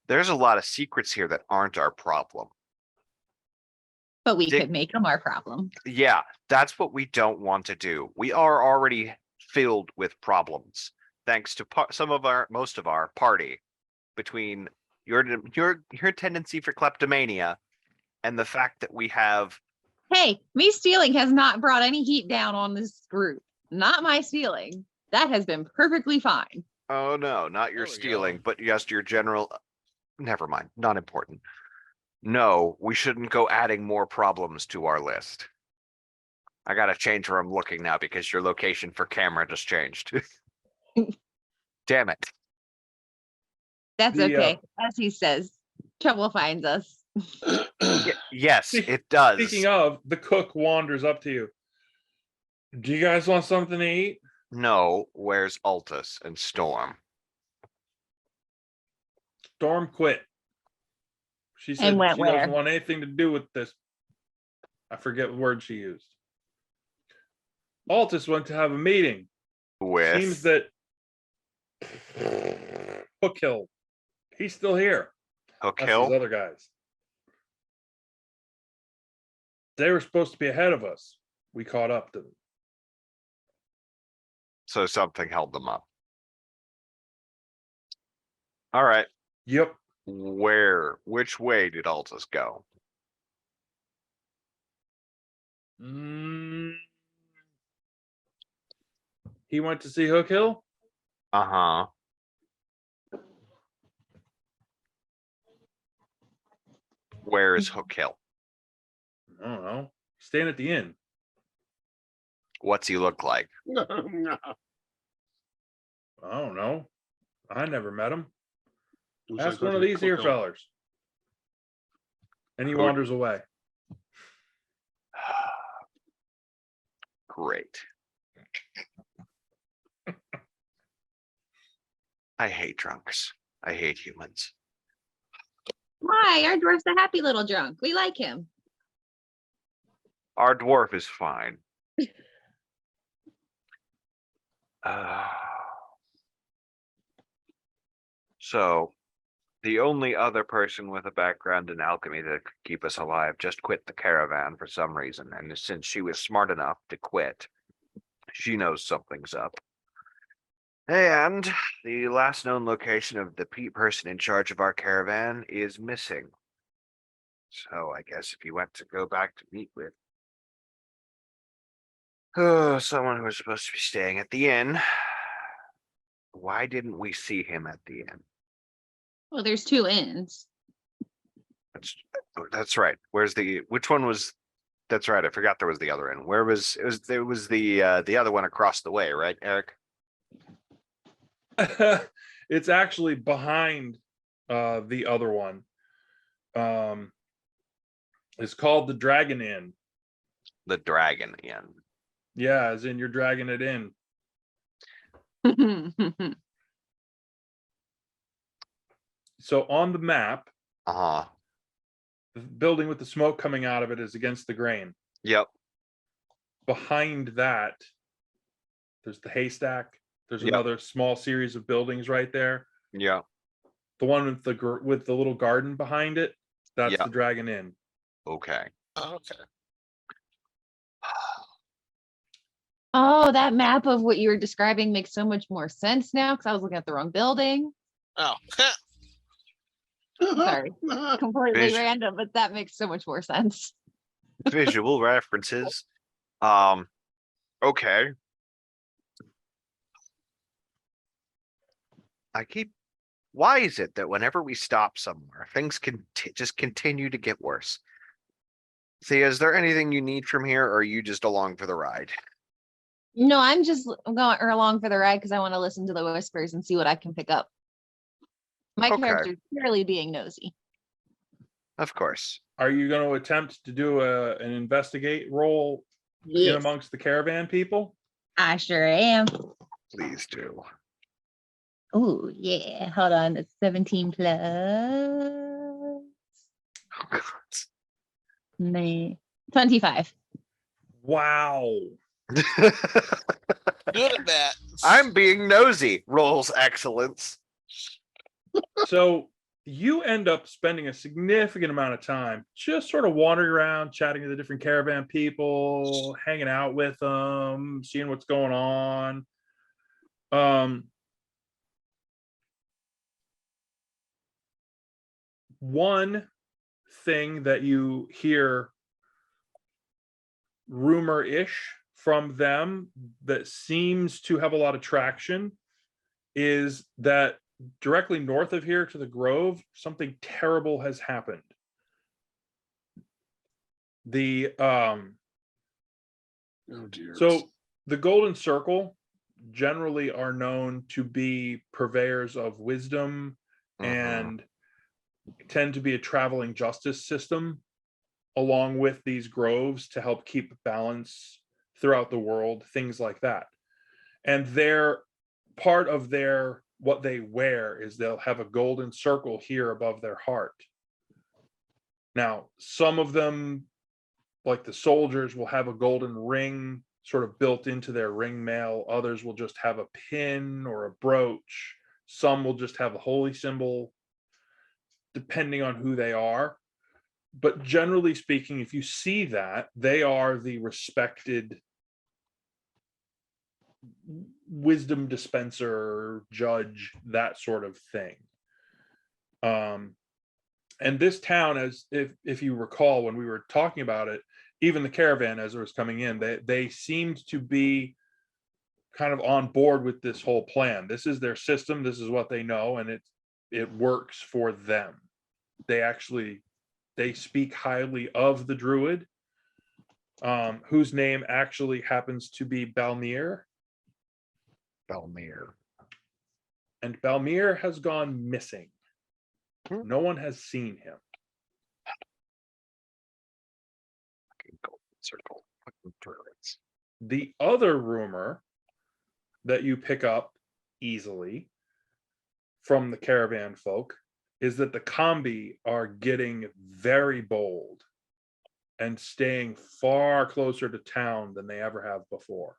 S1: There's a lot of secrets here that aren't our problem.
S5: But we
S1: Dick-
S5: could make them our problem.
S1: Yeah, that's what we don't want to do. We are already filled with problems, thanks to most of our party, between your tendency for kleptomania and the fact that we have.
S5: Hey, me stealing has not brought any heat down on this group. Not my stealing. That has been perfectly fine.
S1: Oh no, not your
S3: There we go.
S1: stealing, but yes, your general. Never mind, not important. No, we shouldn't go adding more problems to our list. I gotta change where I'm looking now because your location for camera just changed. Damn it.
S5: That's
S2: The,
S5: okay. As he says, trouble finds us.
S1: Yes,
S2: Speak-
S1: it does.
S2: Speaking of, the cook wanders up to you. Do you guys want something to eat?
S1: No, where's Altus and Storm?
S2: Storm quit. She said
S5: went
S2: she
S5: where?
S2: doesn't want anything to do with this. I forget what word she used. Altus went to have a meeting.
S1: With
S2: Seems that Hook Hill, he's still here.
S1: Hook
S2: That's these
S1: Hill?
S2: other guys. They were supposed to be ahead of us. We caught up to them.
S1: So something held them up. All right.
S2: Yep.
S1: Which way did Altus go?
S2: Mm. He went to see Hook Hill?
S1: Uh-huh. Where is Hook Hill?
S2: I don't know. Staying at the inn.
S1: What's he look like?
S4: No.
S2: I don't know. I never met him.
S4: Looks
S2: Ask
S4: like
S2: one of
S4: Richard
S2: these here
S4: Cookhill.
S2: fellers. And he
S1: Who-
S2: wanders away.
S1: Great. I hate drunks. I hate humans.
S5: Why? Our dwarf's a happy little drunk. We like him.
S1: Our dwarf is fine. Uh, so, the only other person with a background in alchemy that could keep us alive just quit the caravan for some reason. And since she was smart enough to quit, she knows something's up. And the last known location of the person in charge of our caravan is missing. So I guess if you went to go back to meet with someone who was supposed to be staying at the inn, why didn't we see him at the inn?
S5: Well, there's two inns.
S1: That's right. Which one was? That's right. I forgot there was the other inn. Where was it? There was the other one across the way, right, Eric?
S2: It's actually behind the other one. It's called the Dragon Inn.
S1: The Dragon Inn.
S2: Yeah, as in you're dragging it in. So on the map,
S1: Uh-huh.
S2: the building with the smoke coming out of it is against the grain.
S1: Yep.
S2: Behind that, there's the haystack. There's
S1: Yep.
S2: another small series of buildings right there.
S1: Yeah.
S2: The one with the little garden behind it, that's
S1: Yeah.
S2: the Dragon Inn.
S1: Okay.
S3: Oh, okay.
S5: Oh, that map of what you were describing makes so much more sense now because I was looking at the wrong building.
S3: Oh,
S5: Sorry. Completely
S1: Vision.
S5: random, but that makes so much more sense.
S1: Visual references. Okay. Why is it that whenever we stop somewhere, things can just continue to get worse? See, is there anything you need from here, or are you just along for the ride?
S5: No, I'm just going along for the ride because I want to listen to the whispers and see what I can pick up. My
S1: Okay.
S5: character's purely being nosy.
S1: Of course.
S2: Are you going to attempt to do an investigate roll in
S5: Yes,
S2: amongst the caravan people?
S5: I sure am.
S1: Please do.
S5: Oh, yeah. Hold on. It's 17 plus
S1: Oh, God.
S5: 25.
S2: Wow.
S3: good at that.
S1: I'm being nosy. Rolls excellence.
S2: So you end up spending a significant amount of time just sort of wandering around, chatting to the different caravan people, hanging out with them, seeing what's going on. One thing that you hear rumor-ish from them that seems to have a lot of traction is that directly north of here to the Grove, something terrible has happened. The
S4: Oh dear.
S2: So the Golden Circle generally are known to be purveyors of wisdom and tend to be a traveling justice system along with these groves to help keep balance throughout the world, things like that. And they're part of their what they wear is they'll have a golden circle here above their heart. Now, some of them, like the soldiers, will have a golden ring sort of built into their ring mail. Others will just have a pin or a brooch. Some will just have a holy symbol, depending on who they are. But generally speaking, if you see that, they are the respected wisdom dispenser, judge, that sort of thing. And this town, as if you recall when we were talking about it, even the caravan as it was coming in, they seemed to be kind of on board with this whole plan. This is their system, this is what they know, and it works for them. They speak highly of the druid, whose name actually happens to be Balmir.
S1: Belmere.
S2: And Balmir has gone missing.
S1: Hmm.
S2: No one has seen him.
S1: Fucking golden circle. Fucking druids.
S2: The other rumor that you pick up easily from the caravan folk is that the Combi are getting very bold and staying far closer to town than they ever have before.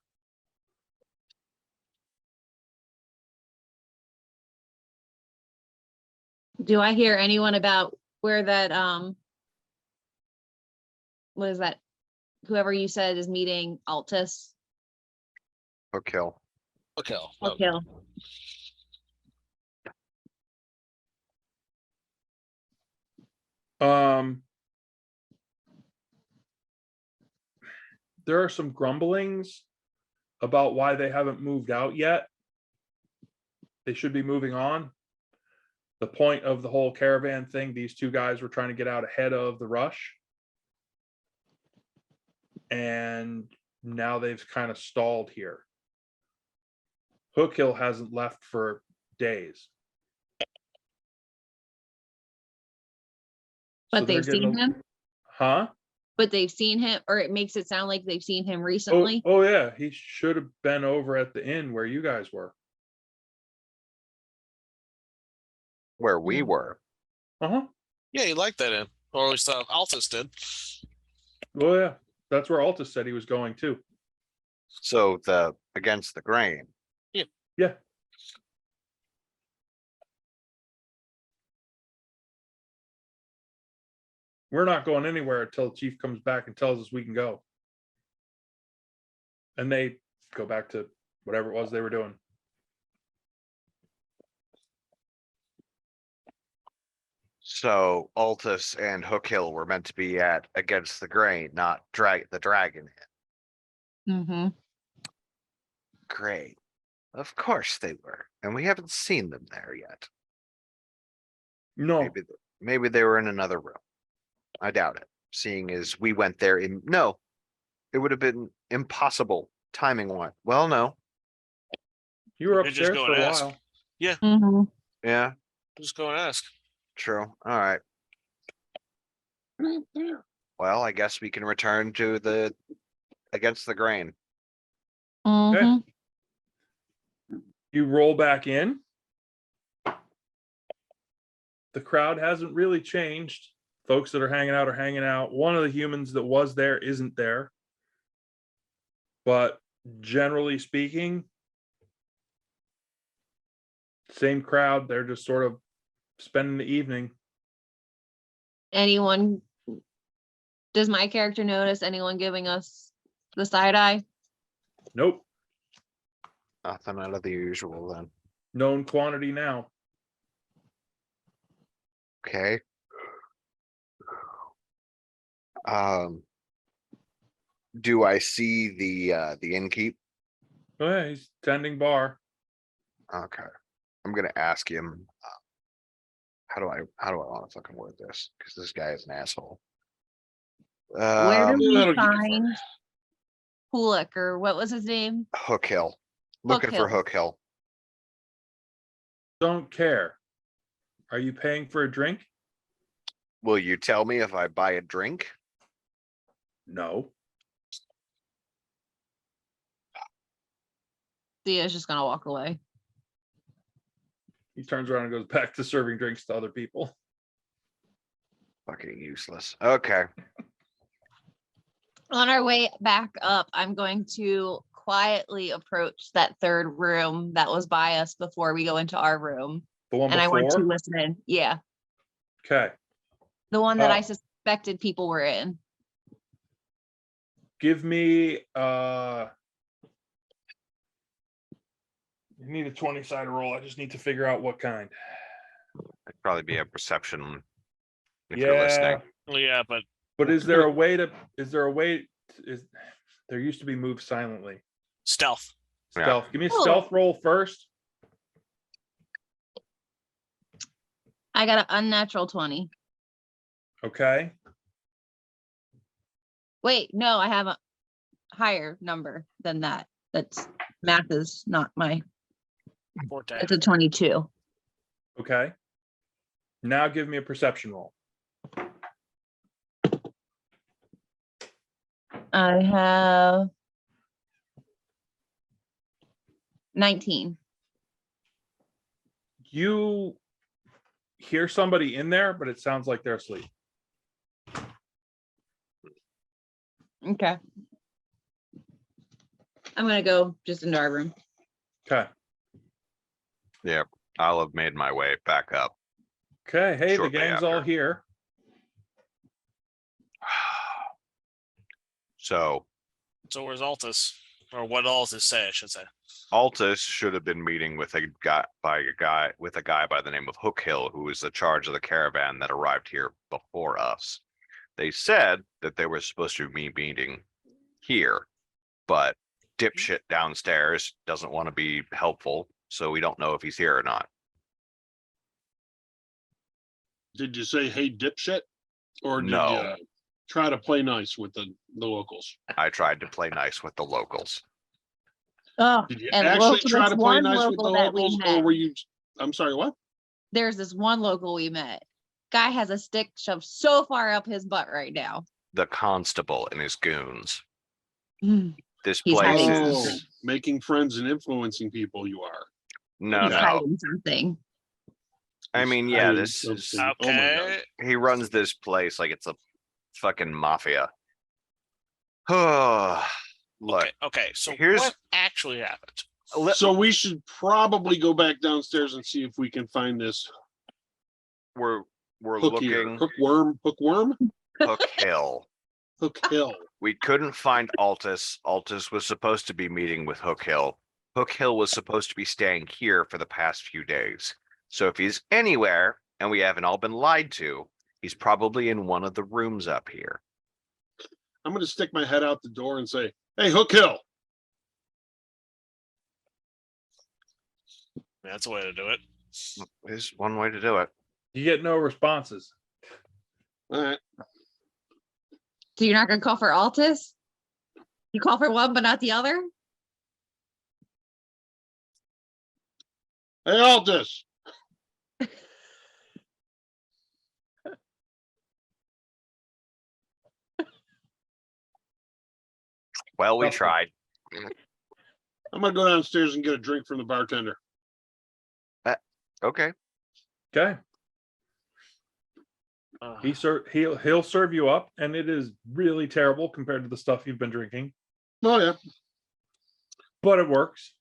S5: Do I hear anyone about where that what is that? Whoever you said is meeting Altus?
S1: Oh, kill.
S3: Okay.
S5: I'll kill.
S2: There are some grumblings about why they haven't moved out yet. They should be moving on. The point of the whole caravan thing, these two guys were trying to get out ahead of the rush. And now they've kind of stalled here. Hookhill hasn't left for days.
S5: But they've seen him?
S2: Huh?
S5: But they've seen him, or it makes it sound like they've seen him recently.
S2: Oh yeah, he should have been over at the inn where you guys were.
S1: Where we were.
S2: Uh-huh.
S3: Yeah, you like that in, or at least Altus did.
S2: Oh yeah, that's where Altus said he was going too.
S1: So the against the grain.
S2: Yeah. We're not going anywhere until the chief comes back and tells us we can go. And they go back to whatever it was they were doing.
S1: So Altus and Hook Hill were meant to be at Against the Grain, not the Dragon Inn.
S5: Mm-hmm.
S1: Great. Of course they were, and we haven't seen them there yet.
S2: No,
S1: Maybe they were in another room. I doubt it, seeing as we went there in, no, it would have been impossible timing one. Well, no,
S2: you were
S3: You could just
S2: upstairs
S3: go
S2: for
S3: and
S2: a
S3: ask.
S2: while.
S5: Mm-hmm.
S1: yeah,
S3: Just go and ask.
S1: true. All right. Well, I guess we can return to the Against the Grain.
S5: Mm-hmm.
S2: You roll back in. The crowd hasn't really changed. Folks that are hanging out are hanging out. One of the humans that was there isn't there. But generally speaking, same crowd. They're just sort of spending the evening.
S5: Anyone? Does my character notice anyone giving us the side eye?
S2: Nope.
S1: Nothing out of the usual then.
S2: Known quantity now.
S1: Okay. Do I see the innkeep?
S2: Oh, yeah, he's tending bar.
S1: Okay. I'm gonna ask him. How do I want to fucking word this? Because this guy is an asshole.
S5: Where do we
S4: that'll get you far.
S5: find Pulik, or what was his name?
S1: Hook Hill. Looking for
S5: Hill.
S1: Hook Hill.
S2: Don't care. Are you paying for a drink?
S1: Will you tell me if I buy a drink?
S2: No.
S5: Thea's just gonna walk away.
S2: He turns around and goes back to serving drinks to other people.
S1: Fucking useless. Okay.
S5: On our way back up, I'm going to quietly approach that third room that was by us before we go into our room.
S2: The one
S5: And I want to
S2: before?
S5: listen in. Yeah.
S2: Okay.
S5: The one that I
S2: Oh.
S5: suspected people were in.
S2: Give me you need a 20-sided roll. I just need to figure out what kind.
S1: It'd probably be a perception if you're
S2: Yeah,
S1: listening.
S3: Well, yeah, but
S2: but is there a way there used to be move silently.
S3: stealth.
S1: Yeah.
S2: Stealth. Give me a
S5: Oh.
S2: stealth roll first.
S5: I got an unnatural 20.
S2: Okay.
S5: Wait, no, I have a higher number than that. That's math is not my,
S3: Forte.
S5: it's a 22.
S2: Okay. Now give me a perception roll.
S5: I have 19.
S2: You hear somebody in there, but it sounds like they're asleep.
S5: Okay. I'm gonna go just into our room.
S2: Okay.
S1: I'll have made my way back up.
S2: Okay. Hey,
S1: Shortly
S2: the gang's all
S1: after.
S2: here.
S1: So
S3: So where's Altus? Or what Altus say, I should say.
S1: Altus should have been meeting with a guy by the name of Hook Hill, who was the charge of the caravan that arrived here before us. They said that they were supposed to be meeting here, but dipshit downstairs doesn't want to be helpful, so we don't know if he's here or not.
S4: Did you say, hey, dipshit? Or did
S1: No.
S4: you try to play nice with the locals?
S1: I tried to play nice with the locals.
S5: Oh,
S4: Did you
S5: and
S4: actually
S5: local-
S4: try
S5: this
S4: to play
S5: one
S4: nice with the
S5: local that we
S4: locals, or
S5: met.
S4: were you, I'm sorry, what?
S5: There's this one local we met. Guy has a stick shoved so far up his butt right now.
S1: The constable and his goons.
S5: Mm,
S1: This
S5: He's
S1: place
S5: hiding
S1: is
S5: something.
S4: Making friends and influencing people you are.
S1: no,
S5: He's
S1: no.
S5: hiding something.
S1: I mean, yeah,
S4: Hiding
S1: this is
S4: something. Oh my God.
S3: Okay.
S1: he runs this place like it's a fucking mafia. Look,
S3: Okay. So
S1: here's-
S3: what actually happened?
S4: So we should probably go back downstairs and see if we can find this
S1: we're
S4: hook here.
S1: looking
S4: Hookworm?
S1: Hook Hill.
S4: Hook Hill.
S1: We couldn't find Altus. Altus was supposed to be meeting with Hook Hill. Hook Hill was supposed to be staying here for the past few days. So if he's anywhere, and we haven't all been lied to, he's probably in one of the rooms up here.
S4: I'm going to stick my head out the door and say, "Hey, Hook Hill."
S3: That's a way to do it.
S1: There's one way to do it.
S2: You get no responses.
S4: All right.
S5: So you're not gonna call for Altus? You call for one, but not the other?
S4: Hey, Aldous.
S1: Well, we
S2: Nothing.
S1: tried.
S4: I'm going to go downstairs and get a drink from the bartender.
S1: Okay.
S2: Okay. He'll serve you up, and it is really terrible compared to the stuff you've been drinking,
S4: Oh, yeah.
S2: but it works.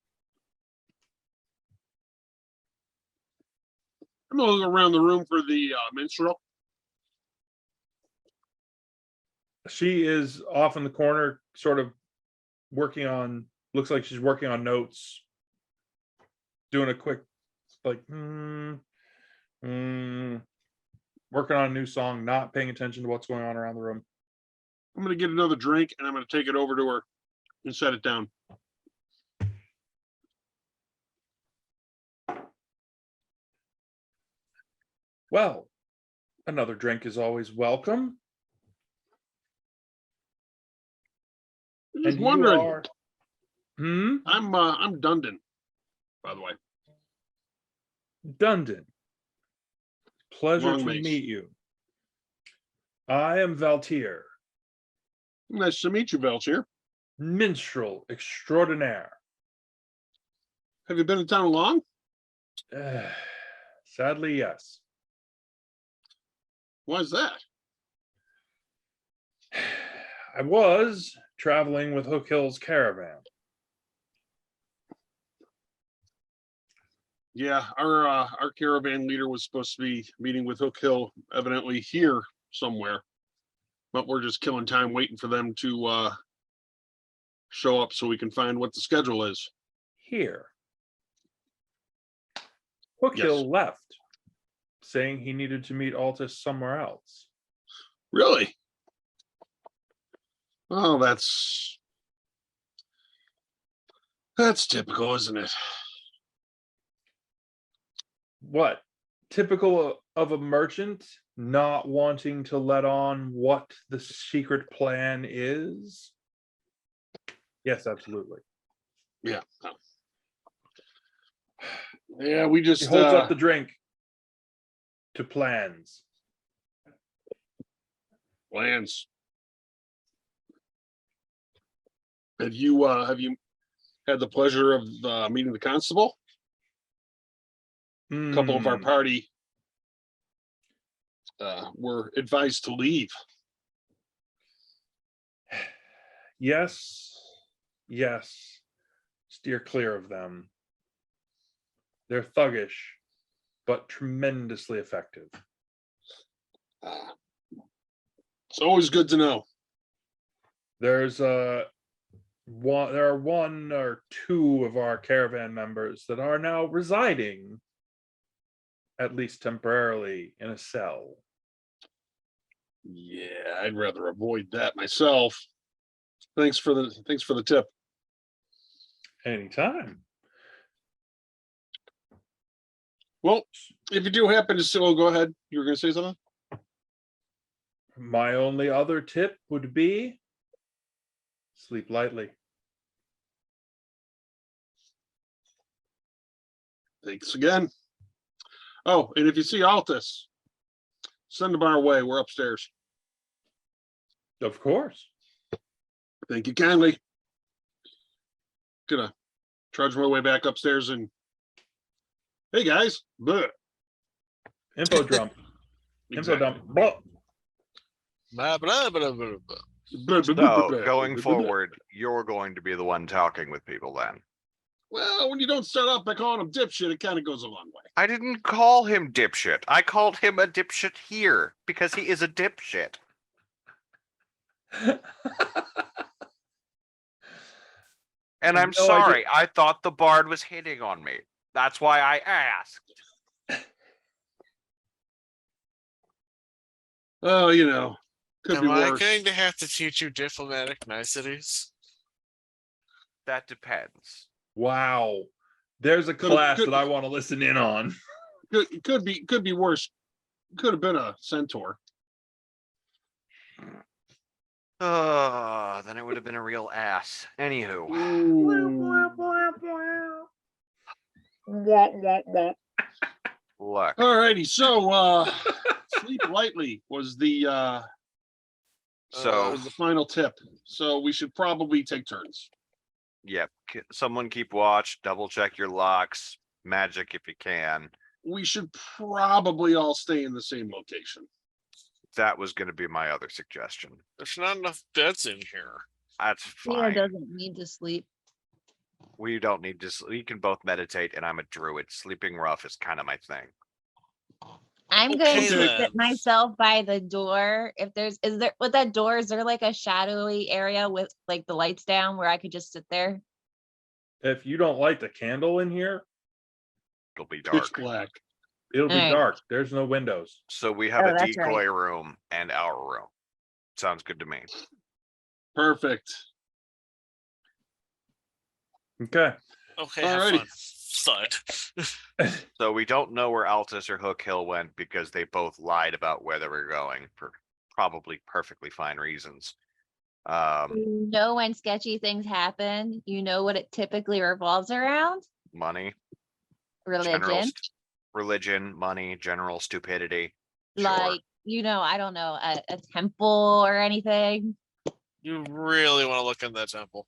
S4: I'm going to look around the room for the minstrel.
S2: She is off in the corner, sort of working on, looks like she's working on notes, doing a quick, like, working on a new song, not paying attention to what's going on around the room.
S4: I'm going to get another drink and I'm going to take it over to her and set it down.
S2: Well, another drink is always welcome.
S4: I'm just
S2: And
S4: wondering.
S2: you are...
S4: I'm Dundon, by the way.
S2: Dundon. Pleasure
S4: Long
S2: to
S4: mace.
S2: meet you. I am Valtier,
S4: Nice to meet you, Veltier.
S2: minstrel extraordinaire.
S4: Have you been in town long?
S2: Sadly, yes.
S4: Why is that?
S2: I was traveling with Hook Hill's caravan.
S4: Yeah, our caravan leader was supposed to be meeting with Hook Hill, evidently here somewhere, but we're just killing time waiting for them to show up so we can find what the schedule is.
S2: Here. Hook
S4: Yes.
S2: Hill left, saying he needed to meet Altus somewhere else.
S4: Really? Oh, that's typical, isn't it?
S2: What? Typical of a merchant not wanting to let on what the secret plan is? Yes, absolutely.
S4: Yeah. Yeah, we
S2: He
S4: just
S2: holds up the drink to plans.
S4: plans. Have you had the pleasure of meeting the constable? A couple of our
S2: Hmm.
S4: party were advised to leave.
S2: Yes, yes. Steer clear of them. They're thuggish, but tremendously effective.
S4: It's always good to know.
S2: There are one or two of our caravan members that are now residing, at least temporarily, in a cell.
S4: Yeah, I'd rather avoid that myself. Thanks for the tip.
S2: Anytime.
S4: Well, if you do happen to still go ahead, you were going to say something?
S2: My only other tip would be sleep lightly.
S4: Thanks again. Oh, and if you see Altus, send him our way. We're upstairs.
S2: Of course.
S4: Thank you kindly. Gonna trudge my way back upstairs and hey guys. Bleh.
S2: Info dump. Info
S4: Exactly.
S2: dump. Blah.
S3: Blah, blah, blah, blah, blah.
S4: Bleh, bleh, bleh,
S1: So
S4: bleh,
S1: going
S4: bleh, bleh, bleh.
S1: forward, you're going to be the one talking with people then.
S4: Well, when you don't start off by calling him dipshit, it kind of goes a long way.
S1: I didn't call him dipshit. I called him a dipshit here because he is a dipshit. And I'm
S2: No,
S1: sorry. I thought the bard was hitting on me. That's why I asked.
S4: Oh, you know, could be
S3: Am I
S4: worse.
S3: going to have to teach you diplomatic niceties?
S1: That depends.
S2: Wow. There's a
S4: Could've-
S2: class
S4: could-
S2: that I want to listen in on.
S4: Could be worse. Could have been a centaur.
S1: Oh, then it would have been a real ass. Anywho,
S4: Ooh.
S1: look,
S4: Alrighty, so sleep lightly was the
S1: so
S4: final tip. So we should probably take turns.
S1: yeah, someone keep watch, double check your locks, magic if you can.
S4: We should probably all stay in the same location.
S1: That was going to be my other suggestion.
S3: There's not enough beds in here.
S1: That's
S5: Thea
S1: fine.
S5: doesn't need to sleep.
S1: We don't need to. We can both meditate, and I'm a druid. Sleeping rough is kind of my thing.
S5: I'm
S3: Okay,
S5: going to
S3: then.
S5: sit myself by the door. If there's, is there, with that door, is there like a shadowy area with like the lights down where I could just sit there?
S2: If you don't light the candle in here,
S1: It'll be
S4: Pitch
S1: dark.
S4: black.
S2: it'll be
S5: Alright.
S2: dark. There's no windows.
S1: So we have
S5: Oh,
S1: a
S5: that's
S1: decoy
S5: right.
S1: room and our room. Sounds good to me.
S4: Perfect.
S2: Okay.
S3: Okay, have
S4: Alrighty.
S3: fun. Thud.
S1: So we don't know where Altus or Hook Hill went because they both lied about where they were going for probably perfectly fine reasons.
S5: You know when sketchy things happen, you know what it typically revolves around?
S1: Money,
S5: Religion.
S1: religion, money, general stupidity. Sure.
S5: Like, you know, I don't know, a temple or anything.
S3: You really want to look in that temple.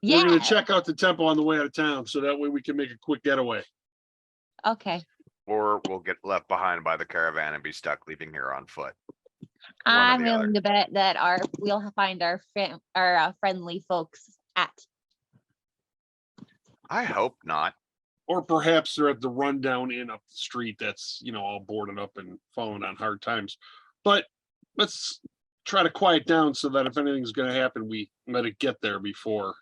S5: Yeah.
S4: We're gonna check out the temple on the way out of town, so that way we can make a quick getaway.
S5: Okay.
S1: Or we'll get left behind by the caravan and be stuck leaving here on foot. One or
S5: I'm
S1: the other.
S5: willing to bet that we'll find our friendly folks at.
S1: I hope not.
S4: Or perhaps they're at the rundown inn up the street that's, you know, all boarded up and falling on hard times. But let's try to quiet down so that if anything's gonna happen, we let it get there before.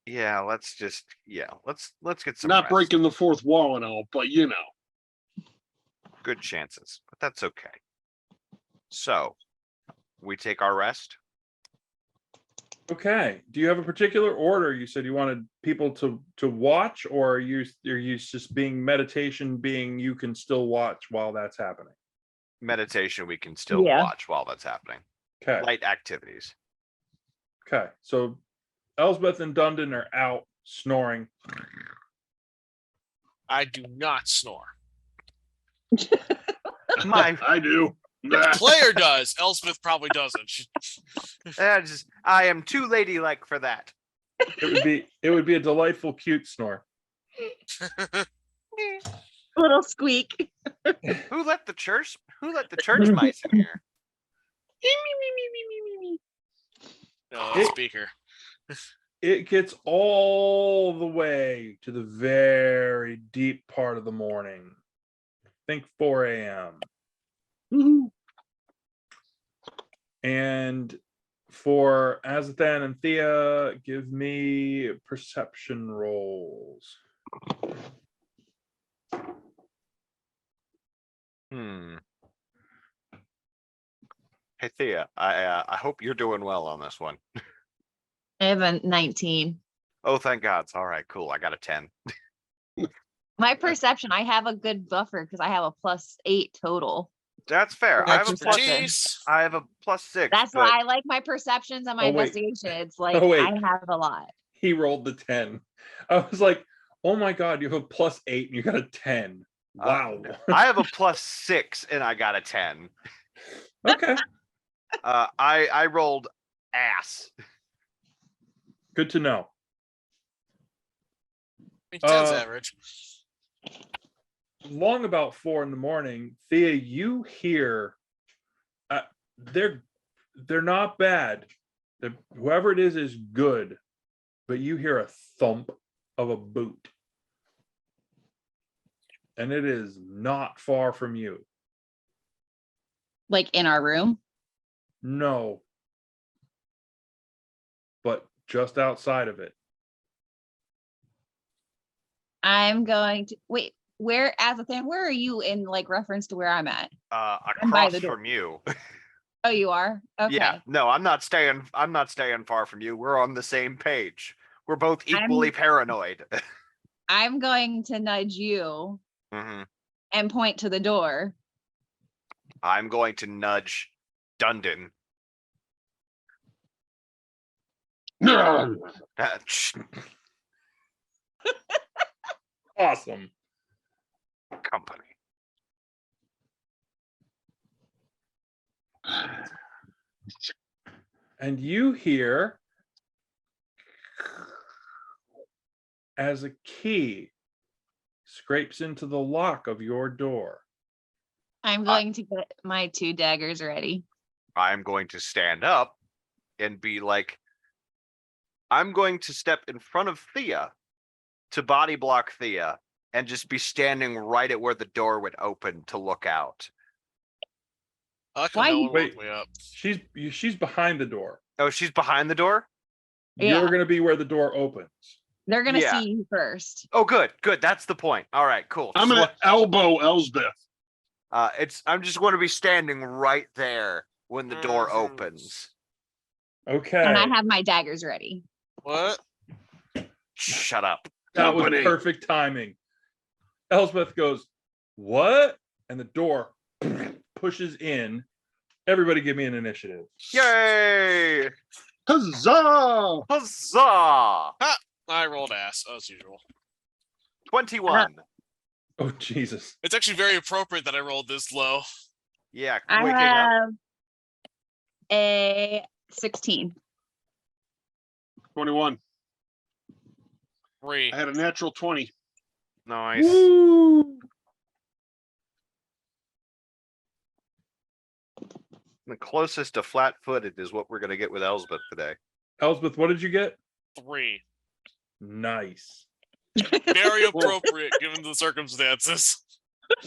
S1: Yeah, let's get some
S4: Not
S1: rest.
S4: breaking the fourth wall and all, but you know.
S1: Good chances, but that's okay. So we take our rest.
S2: Okay. Do you have a particular order? You said you wanted people to watch, or are you just being meditation, being you can still watch while that's happening?
S1: Meditation, we can still
S5: Yeah.
S1: watch while that's happening.
S2: Okay.
S1: Light activities.
S2: Okay. So Elsbeth and Dundon are out snoring.
S3: I do not snore.
S1: My
S4: I do.
S3: The player does. Elspeth probably doesn't.
S1: I am too ladylike for that.
S2: It would be a delightful, cute snore.
S5: Little squeak.
S1: Who let the church mice in here?
S3: No, the speaker.
S2: It gets all the way to the very deep part of the morning. Think 4 a.m.
S4: Woohoo.
S2: And for Azathan and Thea, give me perception rolls.
S1: Hey Thea, I hope you're doing well on this one.
S5: I have a 19.
S1: Oh, thank God. All right, cool. I got a 10.
S5: My perception, I have a good buffer because I have a +8 total.
S1: That's fair. I have a plus.
S3: Expertise.
S1: I have a +6.
S5: That's
S1: but
S5: why I like my perceptions and my
S2: Oh, wait.
S5: investigation. It's like
S2: Oh, wait.
S5: I have a lot.
S2: He rolled the 10. I was like, oh my God, you have a +8 and you got a 10. Wow.
S1: I have a +6 and I got a 10.
S2: Okay.
S1: I rolled ass.
S2: Good to know.
S3: I mean, 10's
S2: Uh,
S3: average.
S2: Long about 4 in the morning, Thea, you hear they're not bad. Whoever it is good, but you hear a thump of a boot. And it is not far from you.
S5: Like in our room.
S2: No. But just outside of it.
S5: I'm going to wait. where, Azathan, where are you in like reference to where I'm at? by
S1: Across
S5: the door.
S1: from you.
S5: Oh, you are? Okay.
S1: Yeah, no, I'm not staying far from you. We're on the same page. We're both equally paranoid.
S5: I'm going to nudge you
S1: Mhm.
S5: and point to the door.
S1: I'm going to nudge Dundon.
S2: Awesome.
S1: Company.
S2: And you hear as a key scrapes into the lock of your door.
S5: I'm going to get my 2 daggers ready.
S1: I'm going to stand up and be like, I'm going to step in front of Thea to body block Thea and just be standing right at where the door would open to look out.
S3: I like
S5: Why
S3: how no
S5: you-
S3: one
S2: Wait.
S3: woke me up.
S2: She's behind the door.
S1: Oh, she's behind the door?
S5: Yeah.
S2: You're gonna be where the door opens.
S5: They're going to
S1: Yeah.
S5: see you first.
S1: Oh, good. That's the point. All right, cool.
S4: I'm gonna elbow Elsbeth.
S1: I'm just going to be standing right there when the door
S3: Mhm.
S1: opens.
S2: Okay.
S5: And I have my daggers ready.
S3: What?
S1: Shut up.
S2: That was
S4: Company.
S2: perfect timing. Elspeth goes, "What?" And the door pushes in. Everybody give me an initiative.
S1: Yay!
S4: Huzzah!
S1: Huzzah!
S3: I rolled ass as usual.
S1: 21.
S2: Oh, Jesus.
S3: It's actually very appropriate that I rolled this low.
S1: Yeah,
S5: I
S1: waking up.
S5: have a 16.
S4: 21.
S3: 3.
S4: I had a natural 20.
S1: Nice.
S2: Woo!
S1: The closest to flat-footed is what we're going to get with Elsbeth today.
S2: Elspeth, what did you get?
S3: 3.
S2: Nice.
S3: Very appropriate given the circumstances.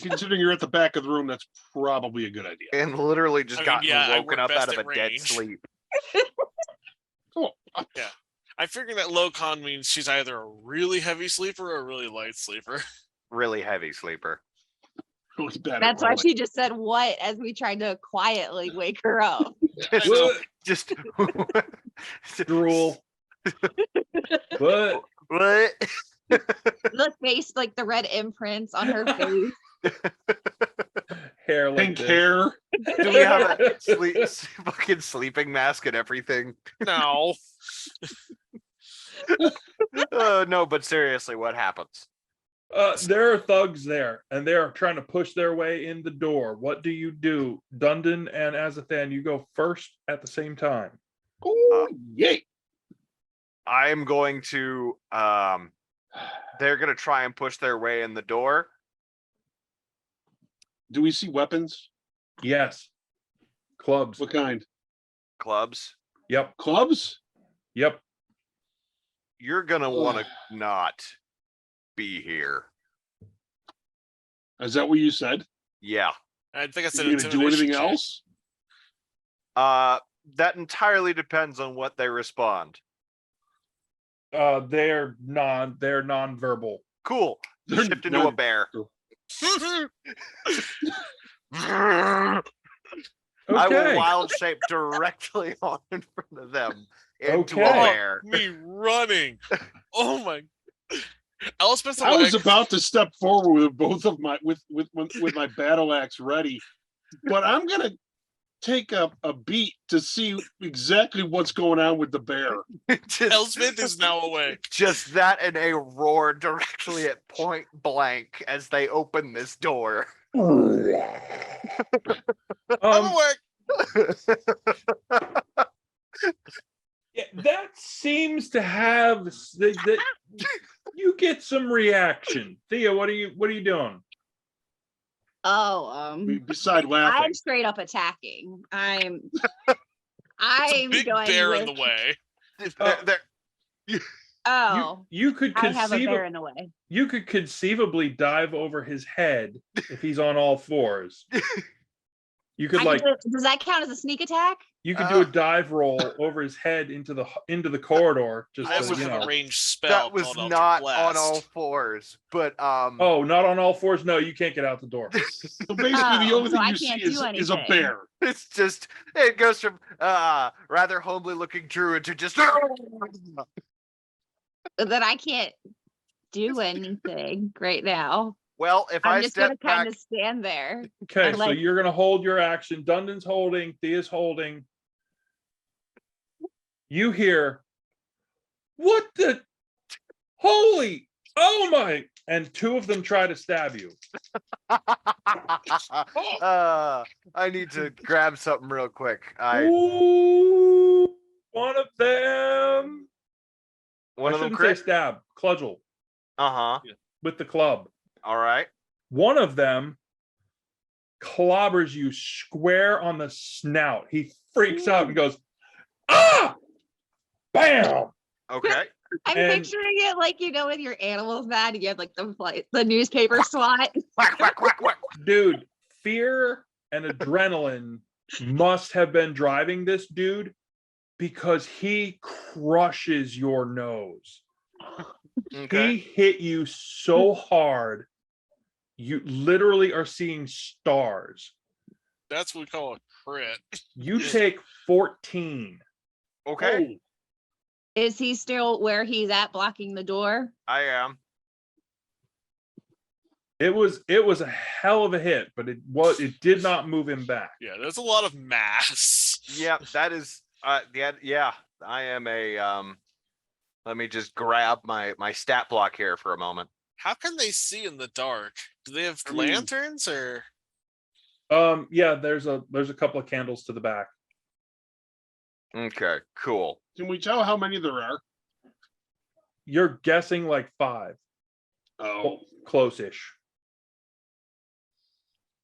S4: Considering you're at the back of the room, that's probably a good idea.
S1: And literally just
S3: I mean,
S1: gotten
S3: yeah, I
S1: woken
S3: work
S1: up out
S3: best
S1: of a
S3: at
S1: dead
S3: range.
S1: sleep.
S4: Cool.
S3: I figured that low con means she's either a really heavy sleeper or a really light sleeper.
S1: Really heavy sleeper.
S4: Really bad at
S5: That's why
S4: rolling.
S5: she just said what as we tried to quietly wake her up.
S3: I know.
S1: Just
S2: Drool. But
S1: what?
S5: The face, like the red imprints on her face.
S2: hair like
S4: Pink
S2: this.
S4: hair.
S1: Do we have a fucking sleeping mask and everything?
S3: No.
S1: No, but seriously, what happens?
S2: There are thugs there, and they're trying to push their way in the door. What do you do? Dundon and Azathan, you go first at the same time.
S4: Oh, yay.
S1: I'm going to they're gonna try and push their way in the door.
S4: Do we see weapons?
S2: Yes. Clubs.
S4: What kind?
S1: Clubs.
S2: Yep.
S4: Clubs?
S2: Yep.
S1: You're gonna want to not be here.
S4: Is that what you said?
S1: Yeah.
S3: I think I
S4: Are
S3: said
S4: you gonna do
S3: intimidation
S4: anything
S3: check.
S4: else?
S1: That entirely depends on what they respond.
S2: They're non-verbal.
S1: Cool.
S4: They're
S1: Shift into a
S4: not-
S1: bear.
S2: Okay.
S1: I will wild shape directly on in front of them into a
S2: Okay.
S1: bear.
S3: Me running. Oh my. Elspeth's
S4: I was
S3: awake.
S4: about to step forward with both of my with my battle axe ready, but I'm gonna take a beat to see exactly what's going on with the bear.
S3: Elspeth is now awake.
S1: Just that and a roar directly at point blank as they open this door.
S3: I'm awake.
S2: Yeah, that seems to have you get some reaction. Thea, what are you doing?
S5: Oh,
S4: Beside laughing,
S5: I'm straight up attacking. I'm
S3: It's a big
S5: going
S3: bear in
S5: with-
S3: the way.
S5: Oh,
S2: You could
S5: I have a bear
S2: conceivably
S5: in the way.
S2: you could conceivably dive over his head if he's on all fours. You could
S5: I
S2: like
S5: can does that count as a sneak attack?
S2: You could do a dive roll over his head into the corridor. Just
S3: I also
S2: to, you
S3: have
S2: know.
S3: a ranged spell
S1: That was
S3: called Eldritch
S1: not
S3: Blast.
S1: on all fours, but
S2: Oh, not on all fours. No, you can't get out the door.
S4: So basically, the
S5: Oh,
S4: only
S5: so
S4: thing
S5: I
S4: you see
S5: can't do
S4: is a
S5: anything.
S4: bear.
S1: it's just it goes from rather homely looking druid to just
S5: That I can't do anything right now.
S1: well, if
S5: I'm
S1: I
S5: just gonna
S1: step back,
S5: kind of stand there.
S2: Okay,
S5: And,
S2: so
S5: like-
S2: you're gonna hold your action. Dundon's holding. Thea's holding. You hear, what the? Holy! Oh my! And two of them try to stab you.
S1: I need to grab something real quick.
S2: Ooh, one of them.
S1: One
S2: I
S1: of them
S2: shouldn't
S1: crit.
S2: say stab. Cudgel
S1: Uh-huh.
S2: with the club.
S1: All right.
S2: One of them clobbers you square on the snout. He freaks out and goes, ah! Bam!
S1: Okay.
S5: I'm
S2: And-
S5: picturing it like, you know, with your animals mad, you have like the newspaper SWAT.
S1: Quack, quack, quack, quack.
S2: Dude, fear and adrenaline must have been driving this dude because he crushes your nose.
S1: Okay.
S2: He hit you so hard, you literally are seeing stars.
S3: That's what we call a crit.
S2: You take 14.
S1: Okay.
S5: Is he still where he's at blocking the door?
S1: I am.
S2: It was a hell of a hit, but it did not move him back.
S3: Yeah, there's a lot of mass.
S1: Yeah, that is yeah. I am a let me just grab my stat block here for a moment.
S3: How can they see in the dark? Do they have
S4: I mean-
S3: lanterns or?
S2: Yeah, there's a couple of candles to the back.
S1: Okay, cool.
S4: Can we tell how many there are?
S2: You're guessing like 5.
S4: Oh,
S2: Close-ish.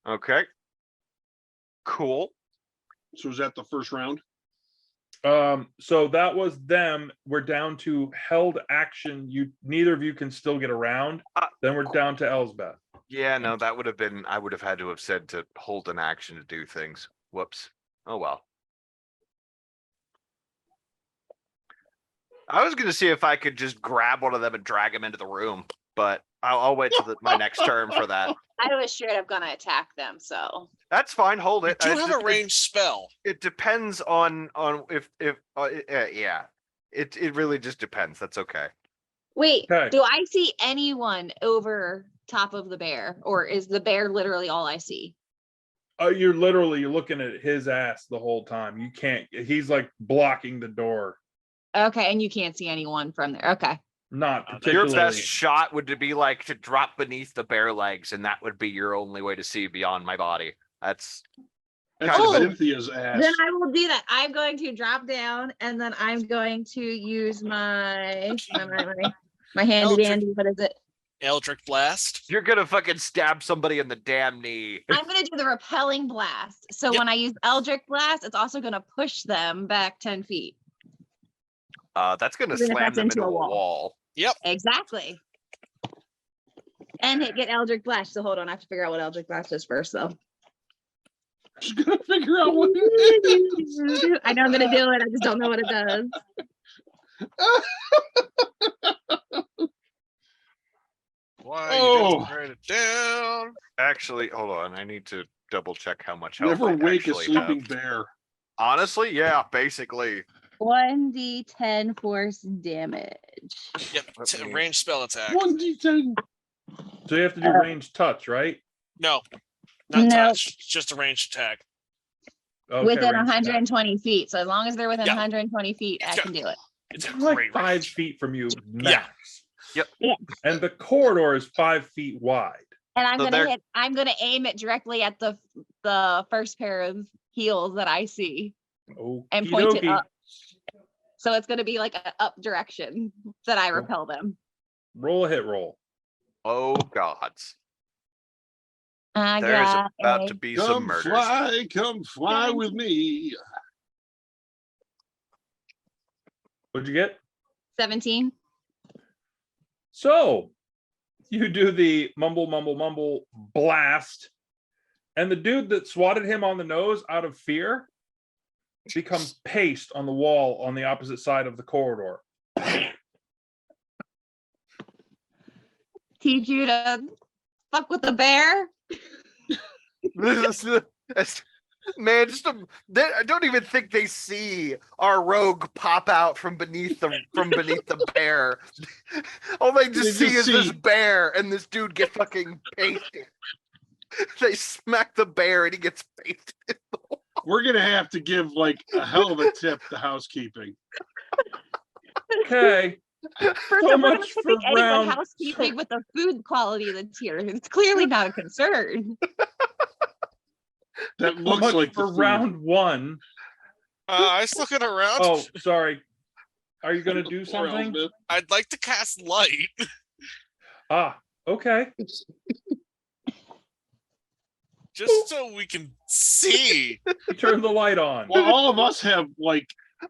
S1: Okay. Cool.
S4: so is that the first round?
S2: So that was them. We're down to held action. Neither of you can still get around. Then we're down to Elsbeth.
S1: Yeah, no, that would have been I would have had to have said to hold an action to do things. Whoops. Oh well. I was gonna see if I could just grab one of them and drag him into the room, but I'll wait till my next turn for that.
S5: I was straight up gonna attack them, so.
S1: That's fine. Hold
S3: You
S1: it.
S3: do
S1: It
S3: have
S1: just-
S3: a ranged spell.
S1: It depends on if yeah. It really just depends. That's okay.
S5: Wait,
S2: Okay.
S5: do I see anyone over top of the bear? Or is the bear literally all I see?
S2: You're looking at his ass the whole time. You can't. He's like blocking the door.
S5: Okay, and you can't see anyone from there. Okay.
S2: Not
S3: Your
S1: Your
S2: particularly.
S1: best shot would be like to drop beneath the bare legs, and that would be your only way to see beyond my body. That's
S4: That's
S1: Kind of a-
S4: Cynthia's ass.
S5: Then I will do that. I'm going to drop down and then I'm going to use my handy
S3: Eldritch.
S5: dandy. What is it?
S3: Eldritch Blast.
S1: you're gonna fucking stab somebody in the damn knee.
S5: I'm gonna do the repelling blast. So
S3: Yep.
S5: when I use Eldritch Blast, it's also gonna push them back 10 feet.
S1: That's gonna
S5: Even if
S1: slam
S5: that's
S1: them
S5: into
S1: into
S5: a
S1: a
S5: wall.
S1: wall.
S5: Exactly. And hit get Eldritch Blast. So hold on, I have to figure out what Eldritch Blast is first though.
S4: Just gonna figure out what it is.
S5: I know I'm gonna do it, I just don't know what it does.
S3: Why
S4: Oh.
S3: you didn't write it down?
S1: Actually, hold on. I need to double check how much health
S4: Never
S1: I
S4: wake a
S1: actually
S4: sleeping
S1: have.
S4: bear.
S1: Honestly, yeah, basically.
S5: 1d10 force damage.
S3: Yep,
S1: Let me-
S3: ranged spell attack.
S4: 1d10.
S2: So you have to do range touch, right?
S3: No, not
S5: No.
S3: touch. It's just a ranged attack.
S2: Okay,
S5: Within
S2: range attack.
S5: 120 feet. So as long as they're within
S3: Yeah.
S5: 120 feet, I
S3: Yeah.
S5: can do it.
S3: It's a
S2: I'm like
S3: great
S2: 5
S3: range.
S2: feet from you, max.
S1: Yep.
S5: Yeah.
S2: And the corridor is 5 feet wide.
S5: And I'm
S1: So
S5: gonna
S1: they're-
S5: hit. I'm gonna aim it directly at the first pair of heels that I see and point it
S2: Okey-dokey.
S5: up. So it's gonna be like an up direction that I repel them.
S2: Roll a hit roll.
S1: Oh gods.
S5: I
S1: There is
S5: got
S1: about
S5: a
S1: to be some murders.
S4: Come fly with me.
S2: What'd you get?
S5: 17.
S2: So you do the mumble, mumble, mumble blast. And the dude that swatted him on the nose out of fear becomes paste on the wall on the opposite side of the corridor.
S5: Teach you to fuck with the bear.
S1: This is man, I don't even think they see our rogue pop out from beneath the bear. All they just see is this bear and this dude get fucking pasted. They smack the bear and he gets pasted.
S4: We're gonna have to give like a hell of a tip to housekeeping.
S2: Okay.
S5: First
S2: So
S5: of all, we're not
S2: much for
S5: tipping anyone
S2: round-
S5: housekeeping with the food quality that's here. It's clearly not a concern.
S4: That
S2: So
S4: looks
S2: much
S4: like
S2: for
S4: the food.
S2: round one.
S3: I was looking around.
S2: Oh, sorry. Are you gonna do
S4: Poor
S2: something?
S4: Elspeth.
S3: I'd like to cast light.
S2: Ah, okay.
S3: Just so we can see.
S2: You turn the light on.
S4: Well, all of us have like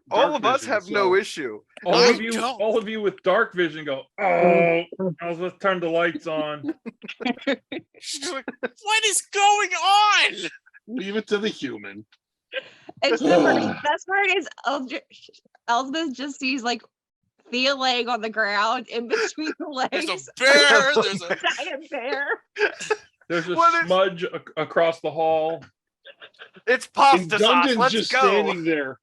S1: All
S4: dark
S1: of us
S4: vision,
S1: have
S4: so-
S1: no issue.
S2: All
S3: I
S2: of you,
S3: don't.
S2: all of you with dark vision go, oh, let's turn the lights on.
S3: She's like, what is going on?
S4: Leave it to the human.
S5: It's the best part is Elspeth just sees like Thea laying on the ground in between the legs.
S3: There's a bear. There's a
S5: giant bear.
S2: There's a
S1: What is-
S2: smudge across the hall.
S1: It's
S4: And
S1: pasta sauce.
S4: Dundon's
S1: Let's
S4: just
S1: go.
S4: standing there.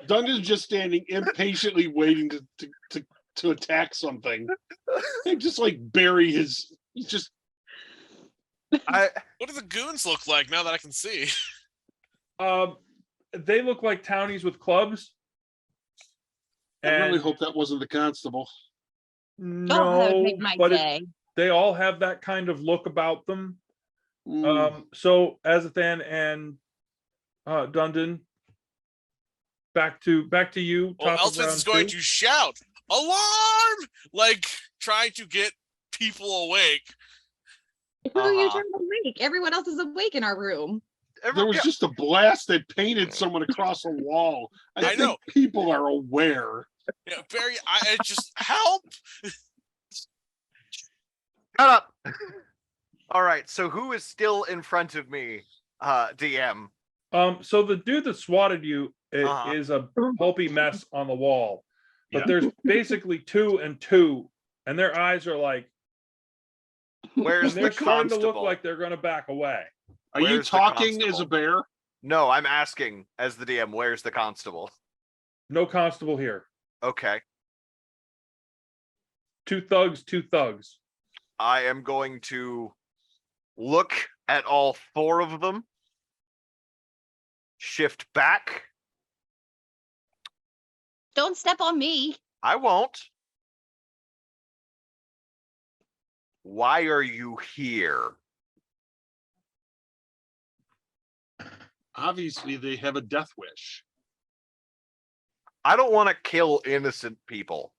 S4: Dundon's just standing impatiently waiting to attack something. And just like bury his. He's just
S3: what do the goons look like now that I can see?
S2: They look like townies with clubs.
S4: I really
S2: And
S4: hope that wasn't the constable.
S5: Oh, that would make my
S2: but
S5: day.
S2: they all have that kind of look about them.
S4: Mm.
S2: So Azathan and Dundon, back to you.
S3: Well,
S2: top of
S3: Elspeth
S2: round
S3: is going
S2: two.
S3: to shout, alarm! Like trying to get people awake.
S5: Who are you
S1: Uh-huh.
S5: trying to wake? Everyone else is awake in our room.
S4: There was just a blast that painted someone across a wall. I
S3: I
S4: think
S3: know.
S4: people are aware.
S3: Yeah, Barry, I just help.
S1: Shut up. All right, so who is still in front of me, DM?
S2: So the dude that swatted you
S1: Uh-huh.
S2: is a pulpy mess on the wall, but
S4: Yeah.
S2: there's basically two and two, and their eyes are like,
S1: Where's
S2: and they're
S1: the
S2: starting to
S1: constable?
S2: look like they're going to back away.
S4: Are you
S1: Where's the
S4: talking as a
S1: constable?
S4: bear?
S1: No, I'm asking as the DM, where's the constable?
S2: No constable here.
S1: Okay.
S2: Two thugs, two thugs.
S1: I am going to look at all four of them. Shift back.
S5: Don't step on me.
S1: I won't. Why are you here?
S4: Obviously, they have a death wish.
S1: I don't want to kill innocent people.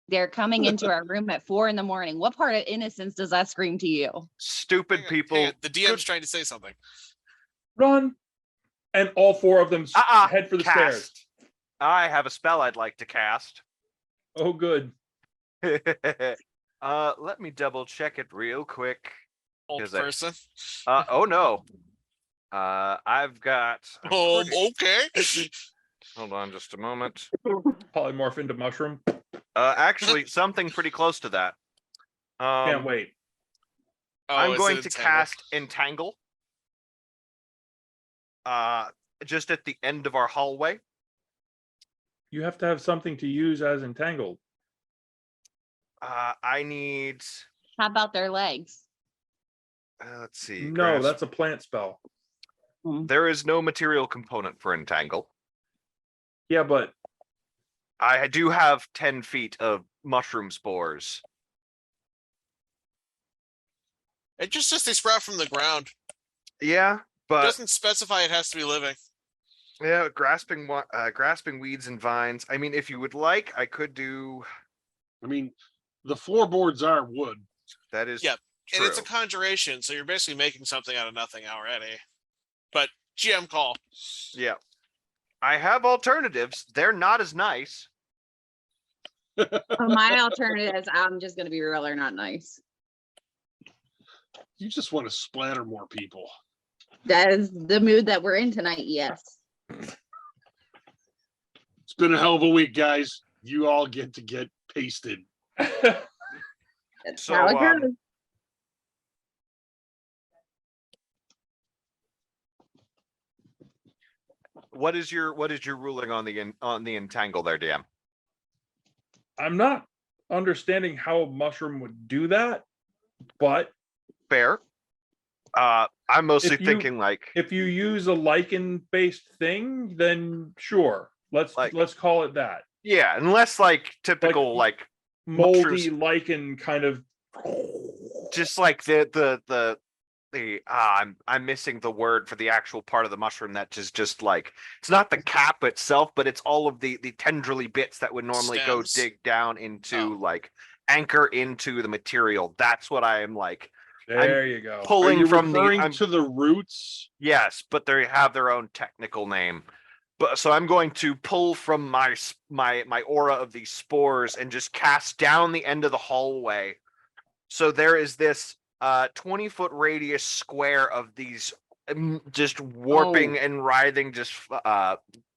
S5: They're coming into our room at 4 a.m. What part of innocence does that scream to you?
S1: Stupid
S3: Hang on,
S1: people.
S3: hang on, the DM's
S1: Good-
S3: trying to say something.
S2: Run. And all four of them head for the stairs.
S1: Cast. I have a spell I'd like to cast.
S2: Oh, good.
S1: Let me double check it real quick.
S3: Old
S1: Is it-
S3: person.
S1: Oh no. I've got.
S3: Oh, okay.
S1: Hold on just a moment.
S2: Polymorph into mushroom.
S1: Actually, something pretty close to that.
S2: Can't wait.
S3: Oh,
S1: I'm
S3: it's
S1: going
S3: an
S1: to
S3: entangle.
S1: cast Entangle. Just at the end of our hallway.
S2: You have to have something to use as entangled.
S1: I need.
S5: How about their legs?
S1: Let's see.
S2: No,
S1: grasp-
S2: that's a plant spell.
S1: There is no material component for Entangle.
S2: Yeah, but
S1: I do have 10 feet of mushroom spores.
S3: It just says they sprout from the ground.
S1: Yeah,
S3: It
S1: but
S3: doesn't specify it has to be living.
S1: yeah, grasping weeds and vines. I mean, if you would like, I could do.
S4: I mean, the floorboards are wood.
S1: That is
S3: Yeah,
S1: true.
S3: And it's a conjuration, so you're basically making something out of nothing already. But GM call.
S1: Yeah, I have alternatives. They're not as nice.
S5: For my alternatives, I'm just gonna be real, they're not nice.
S4: You just want to splatter more people.
S5: That is the mood that we're in tonight, yes.
S4: It's been a hell of a week, guys. You all get to get pasted.
S5: That's
S1: So,
S5: how it goes.
S1: what is your ruling on the entangle there, DM?
S2: I'm not understanding how a mushroom would do that, but
S1: Fair. I'm mostly
S2: If you-
S1: thinking like
S2: if you use a lichen-based thing, then sure. Let's call it that.
S1: yeah, unless like typical like
S2: Moldy
S1: mushrooms-
S2: lichen kind of.
S1: just like I'm missing the word for the actual part of the mushroom that is just like it's not the cap itself, but it's all of the tendrily bits that would normally go
S3: Stems.
S1: dig down into like anchor into the material. That's what I am like
S2: There you go.
S4: Are
S1: pulling
S4: you
S1: from
S4: referring to the roots?
S1: yes, but they have their own technical name. But so I'm going to pull from my aura of these spores and just cast down the end of the hallway. So there is this 20-foot radius square of these just warping and writhing just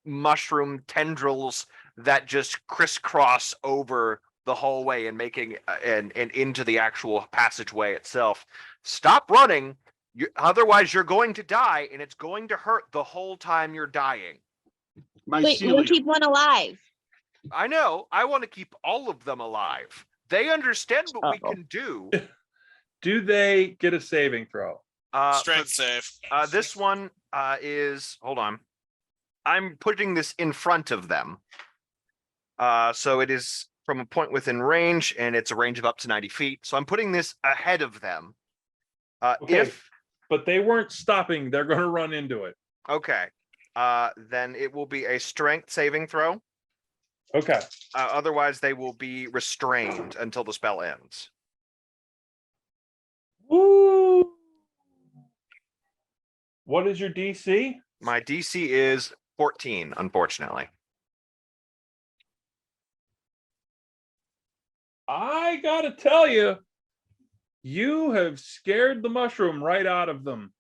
S1: mushroom tendrils that just crisscross over the hallway and making and into the actual passageway itself. Stop running, otherwise you're going to die, and it's going to hurt the whole time you're dying.
S5: Wait, we'll keep one alive.
S1: I know. I want to keep all of them alive. They understand what we
S5: Uh-oh.
S1: can do.
S2: Do they get a saving throw?
S3: Strength save.
S1: This one is, hold on. I'm putting this in front of them. So it is from a point within range, and it's a range of up to 90 feet. So I'm putting this ahead of them.
S2: Okay. But they weren't stopping. They're going to run into it.
S1: Okay, then it will be a strength saving throw.
S2: Okay.
S1: Otherwise, they will be restrained until the spell ends.
S2: Woo! What is your DC?
S1: My DC is 14, unfortunately.
S2: I gotta tell you, you have scared the mushroom right out of them.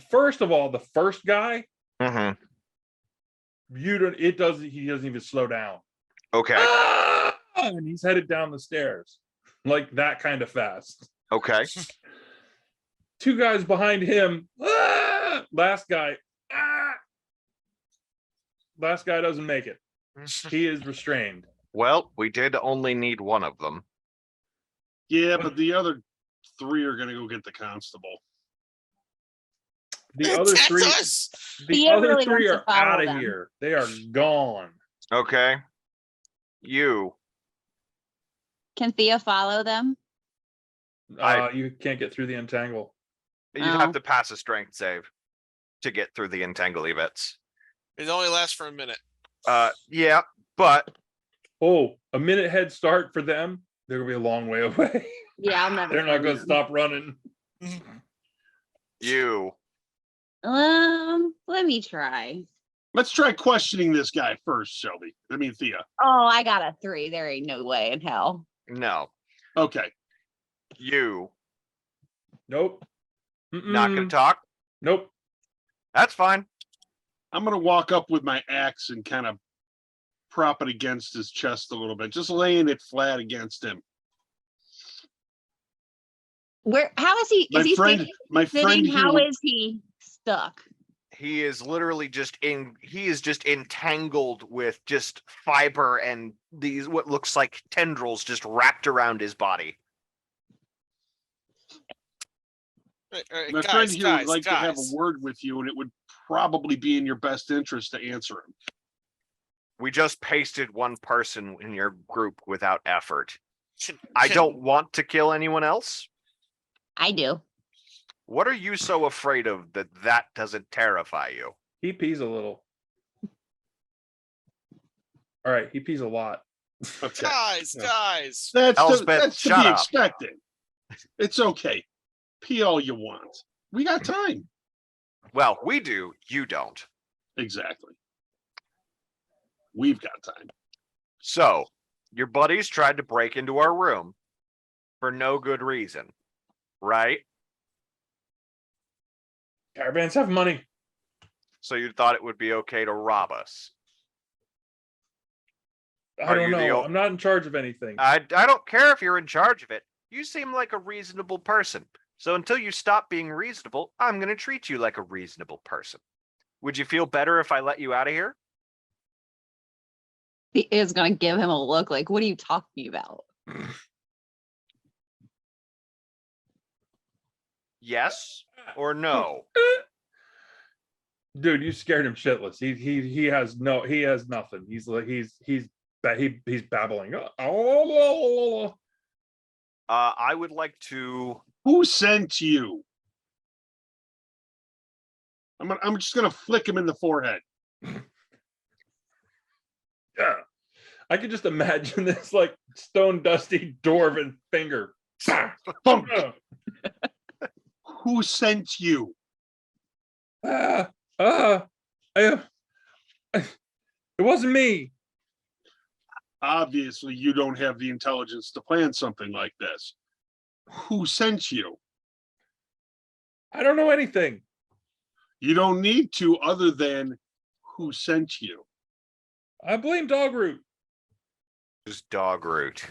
S2: First of all, the first guy,
S1: Mm-hmm.
S2: he doesn't even slow down.
S1: Okay.
S2: Ah! And he's headed down the stairs like that kind of fast.
S1: Okay.
S2: Two guys behind him. Ah! Last guy. Ah! Last guy doesn't make it. He is restrained.
S1: Well, we did only need one of them.
S4: Yeah, but the other three are gonna go get the constable.
S2: The other
S3: That's
S2: three,
S3: us.
S2: the
S5: Thea
S2: other
S5: really
S2: three
S5: wants
S2: are
S5: to follow
S2: out of
S5: them.
S2: here. They are gone.
S1: Okay. You.
S5: Can Thea follow them?
S2: You can't get through the entangle.
S1: You'd have
S5: Oh.
S1: to pass a strength save to get through the entangly bits.
S3: It only lasts for a minute.
S1: Yeah, but
S2: Oh, a minute head start for them. They're gonna be a long way away.
S5: Yeah, I'll never.
S2: They're not
S5: find
S2: gonna
S5: them.
S2: stop running.
S1: you.
S5: Let me try.
S4: Let's try questioning this guy first, Shelby. I mean, Thea.
S5: Oh, I got a 3. There ain't no way in hell.
S1: No.
S4: Okay.
S1: You.
S2: Nope.
S1: Not gonna
S2: Mm-mm.
S1: talk?
S2: Nope.
S1: That's fine.
S4: I'm gonna walk up with my axe and kind of prop it against his chest a little bit, just laying it flat against him.
S5: Where? How is he?
S4: My
S5: Is he
S4: friend,
S5: sitting?
S4: my friend here
S5: How
S4: would-
S5: is he stuck?
S1: He is literally he is just entangled with just fiber and these what looks like tendrils just wrapped around his body.
S4: my friend here would like to have a word with you, and it would probably be in your best interest to answer him.
S1: We just pasted one person in your group without effort. I
S3: Can-
S1: don't want to kill anyone else.
S5: I do.
S1: What are you so afraid of that doesn't terrify you?
S2: He pees a little. All right, he pees a lot.
S4: Okay.
S3: Guys,
S2: Yeah.
S3: guys.
S1: Elspeth,
S4: That's to
S1: shut
S4: be
S1: up.
S4: expected. It's okay. Pee all you want. We got time.
S1: Well, we do, you don't.
S4: Exactly. We've got time.
S1: So, your buddies tried to break into our room for no good reason, right?
S2: Caravans have money.
S1: So you thought it would be okay to rob us.
S2: I
S1: Are
S2: don't
S1: you the
S2: know.
S1: o-
S2: I'm not in charge of anything.
S1: I don't care if you're in charge of it. You seem like a reasonable person. So until you stop being reasonable, I'm going to treat you like a reasonable person. Would you feel better if I let you out of here?
S5: He is gonna give him a look like, what are you talking about?
S1: Yes or no?
S2: Dude, you scared him shitless. He has nothing. He's like he's babbling.
S1: I would like to.
S4: Who sent you? I'm just gonna flick him in the forehead.
S2: Yeah. I could just imagine this like stone dusty dwarven finger.
S4: Thump. Who sent you?
S2: Ah, ah, I, it wasn't me.
S4: Obviously, you don't have the intelligence to plan something like this. Who sent you?
S2: I don't know anything.
S4: You don't need to, other than who sent you.
S2: I blame Dogroot,
S1: Just dog root.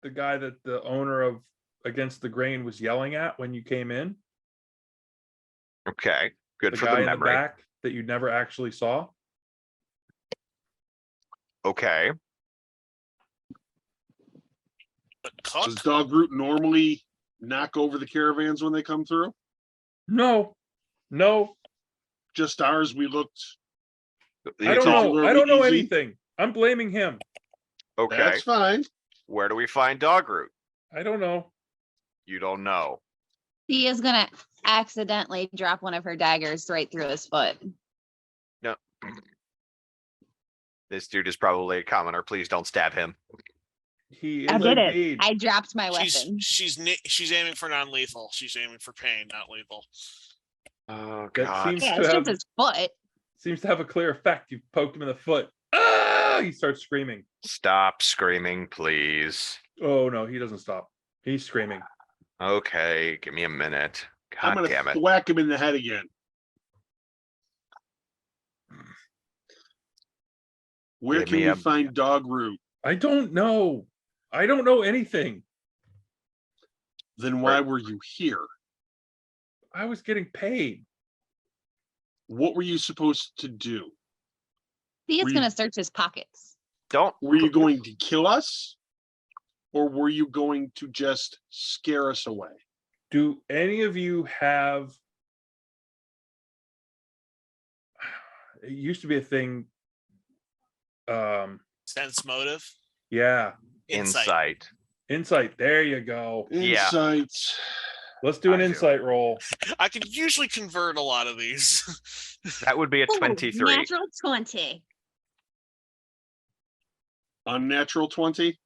S2: the guy that the owner of Against the Grain was yelling at when you came in.
S1: Okay, good
S2: The
S1: for
S2: guy
S1: the
S2: in the
S1: memory.
S2: back that you never actually saw.
S1: Okay,
S3: But
S4: Does
S3: Cook,
S4: Dog Root normally knock over the caravans when they come through?
S2: No,
S4: Just ours, we looked.
S2: I don't know. I
S4: Particularly
S2: don't know
S4: easy?
S2: anything. I'm blaming him.
S1: Okay,
S4: That's fine.
S1: where do we find dog root?
S2: I don't know.
S1: You don't know.
S5: He is gonna accidentally drop one of her daggers right through his foot.
S1: No. This dude is probably a commoner. Please don't stab him.
S2: He
S5: I
S2: is
S5: did it.
S2: indeed.
S5: I dropped my weapon.
S3: she's aiming for non-lethal. She's aiming for pain, not lethal.
S1: Oh
S2: That
S1: God.
S2: seems
S5: Yeah,
S2: to
S5: it's
S2: have
S5: just his foot.
S2: seems to have a clear effect. You poked him in the foot. Ah! He starts screaming.
S1: Stop screaming, please.
S2: Oh no, he doesn't stop. He's screaming.
S1: Okay, give me a minute.
S4: I'm
S1: God
S4: gonna
S1: damn it.
S4: thwack him in the head again. Where
S1: Give
S4: can
S1: me
S4: we
S1: a-
S4: find Dog Root?
S2: I don't know. I don't know anything.
S4: Then why were you here?
S2: I was getting paid.
S4: What were you supposed to do?
S5: He is
S4: Were you-
S5: gonna search his pockets.
S1: Don't.
S4: Were you going to kill us? Or were you going to just scare us away?
S2: Do any of you have it used to be a thing.
S3: Sense motive.
S2: Yeah.
S1: Insight.
S2: Insight. There you go.
S1: Yeah.
S4: Insights.
S2: Let's do an
S1: I do.
S2: insight roll.
S3: I can usually convert a lot of these.
S1: That would be a
S5: Ooh,
S1: 23.
S5: Natural 20.
S4: Unnatural 20.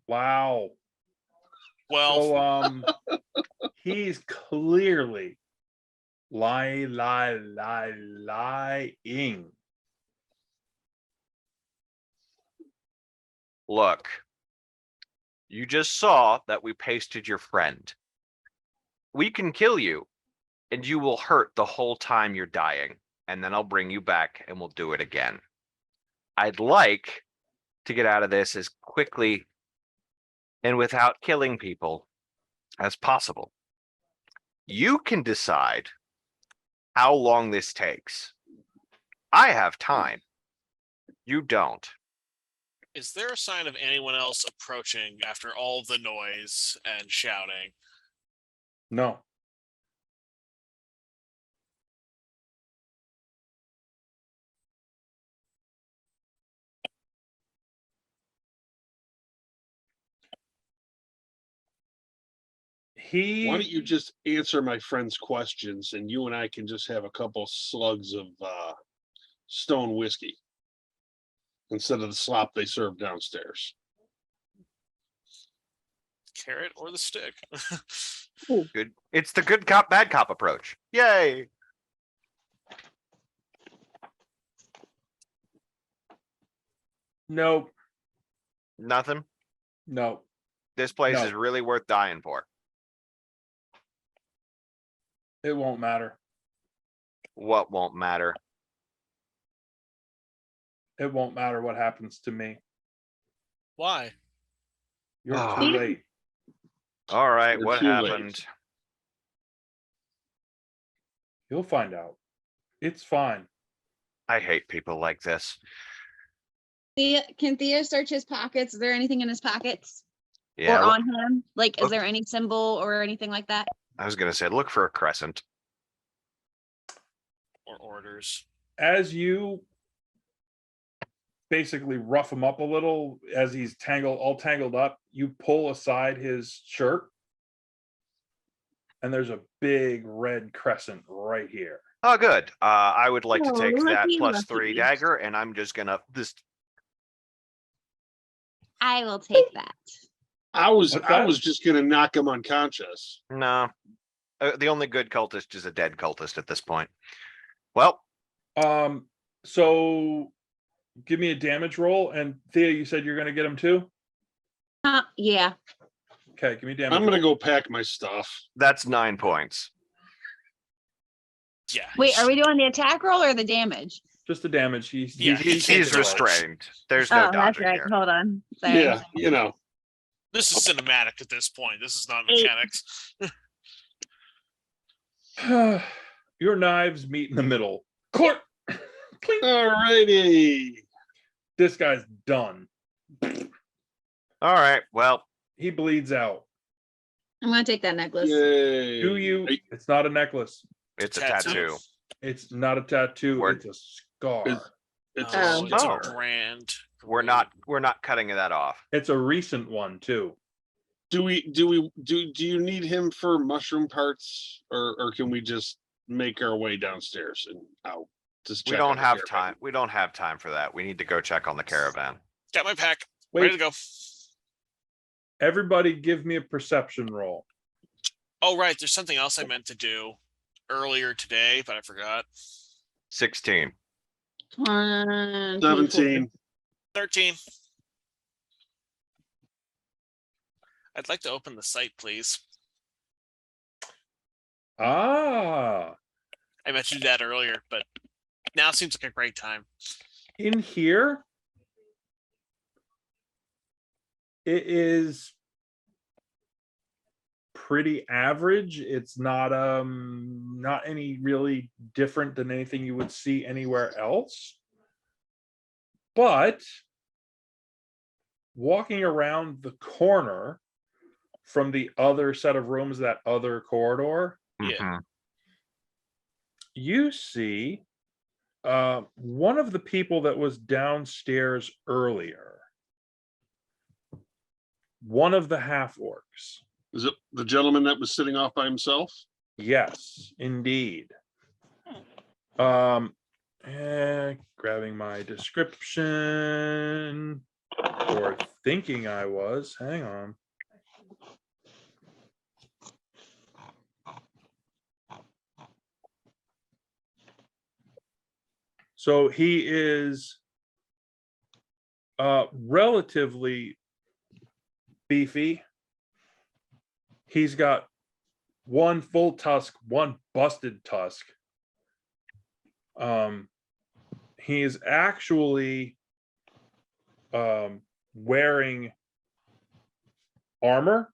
S2: Wow.
S3: Well,
S2: So he's clearly lying.
S1: Look, you just saw that we pasted your friend. We can kill you, and you will hurt the whole time you're dying, and then I'll bring you back and we'll do it again. I'd like to get out of this as quickly and without killing people as possible. You can decide how long this takes. I have time. You don't.
S3: is there a sign of anyone else approaching after all the noise and shouting?
S2: No.
S4: Why don't you just answer my friend's questions and you and I can just have a couple slugs of stone whiskey instead of the slop they serve downstairs.
S3: Carrot or the stick?
S1: Good. It's the good cop, bad cop approach. Yay.
S2: Nope.
S1: Nothing.
S2: No.
S1: This place
S2: No.
S1: is really worth dying for.
S2: It won't matter.
S1: What won't matter?
S2: it won't matter what happens to me.
S3: Why?
S2: You're
S1: Ah.
S2: too late.
S1: All right,
S4: You're
S1: what
S4: too late.
S1: happened?
S2: You'll find out. It's fine.
S1: I hate people like this.
S5: Can Thea search his pockets? Is there anything in his pockets
S1: Yeah,
S5: or on him? Like, is
S1: look-
S5: there any symbol or anything like that?
S1: I was gonna say, look for a crescent.
S3: Or orders?
S2: As you basically rough him up a little as he's all tangled up, you pull aside his shirt, and there's a big red crescent right here.
S1: Oh, good. I would like to
S5: Oh,
S1: take that
S5: lucky,
S1: +3
S5: lucky.
S1: dagger, and I'm just gonna
S5: I will take that.
S4: I was
S2: What's
S4: I
S2: that?
S4: was just gonna knock him unconscious.
S1: no. The only good cultist is a dead cultist at this point. Well,
S2: So give me a damage roll, and Thea, you said you're gonna get him too?
S5: Yeah.
S2: Okay, give me a damage.
S4: I'm gonna
S2: roll.
S4: go pack my stuff.
S1: that's 9 points.
S3: Yeah.
S5: Wait, are we doing the attack roll or the damage?
S2: Just the damage. He's
S3: Yeah, he
S1: He's,
S3: can't
S1: he's
S3: dodge.
S1: restrained. There's no
S5: Oh, that's
S1: dodging
S5: right.
S1: here.
S5: Hold on. Sorry.
S4: Yeah, you know.
S3: This is cinematic at this point. This is not
S5: 8.
S3: mechanics.
S2: Your knives meet in the middle. Clink. Clink.
S4: Alrighty.
S2: This guy's done.
S1: All right, well,
S2: He bleeds out.
S5: I'm gonna take that necklace.
S4: Yay.
S2: Do you?
S4: Hey,
S2: It's not a necklace.
S1: it's a
S3: Tattoo.
S1: tattoo.
S2: It's not a tattoo.
S1: Word.
S2: It's a scar.
S4: It's
S5: Oh.
S3: It's
S1: Oh.
S3: a brand.
S1: We're not cutting that off.
S2: It's a recent one too.
S4: do you need him for mushroom parts or can we just make our way downstairs and out? Just
S1: We
S4: check
S1: don't
S4: on the
S1: have
S4: caravan?
S1: time. We don't have time for that. We need to go check on the caravan.
S3: Got my pack. Ready to
S2: Wait,
S3: go.
S2: everybody give me a perception roll.
S3: Oh, right. There's something else I meant to do earlier today, but I forgot.
S1: 16.
S4: 17.
S3: 13. I'd like to open the site, please.
S2: Ah,
S3: I meant to do that earlier, but now seems like a great time.
S2: in here, it is pretty average. It's not any really different than anything you would see anywhere else. But walking around the corner from the other set of rooms, that other corridor,
S3: Yeah.
S1: Mhm.
S2: you see one of the people that was downstairs earlier, one of the half orcs.
S4: Is it the gentleman that was sitting off by himself?
S2: Yes, indeed. Grabbing my description, or thinking I was. Hang on. So he is relatively beefy. He's got one full tusk, one busted tusk. He is actually wearing armor,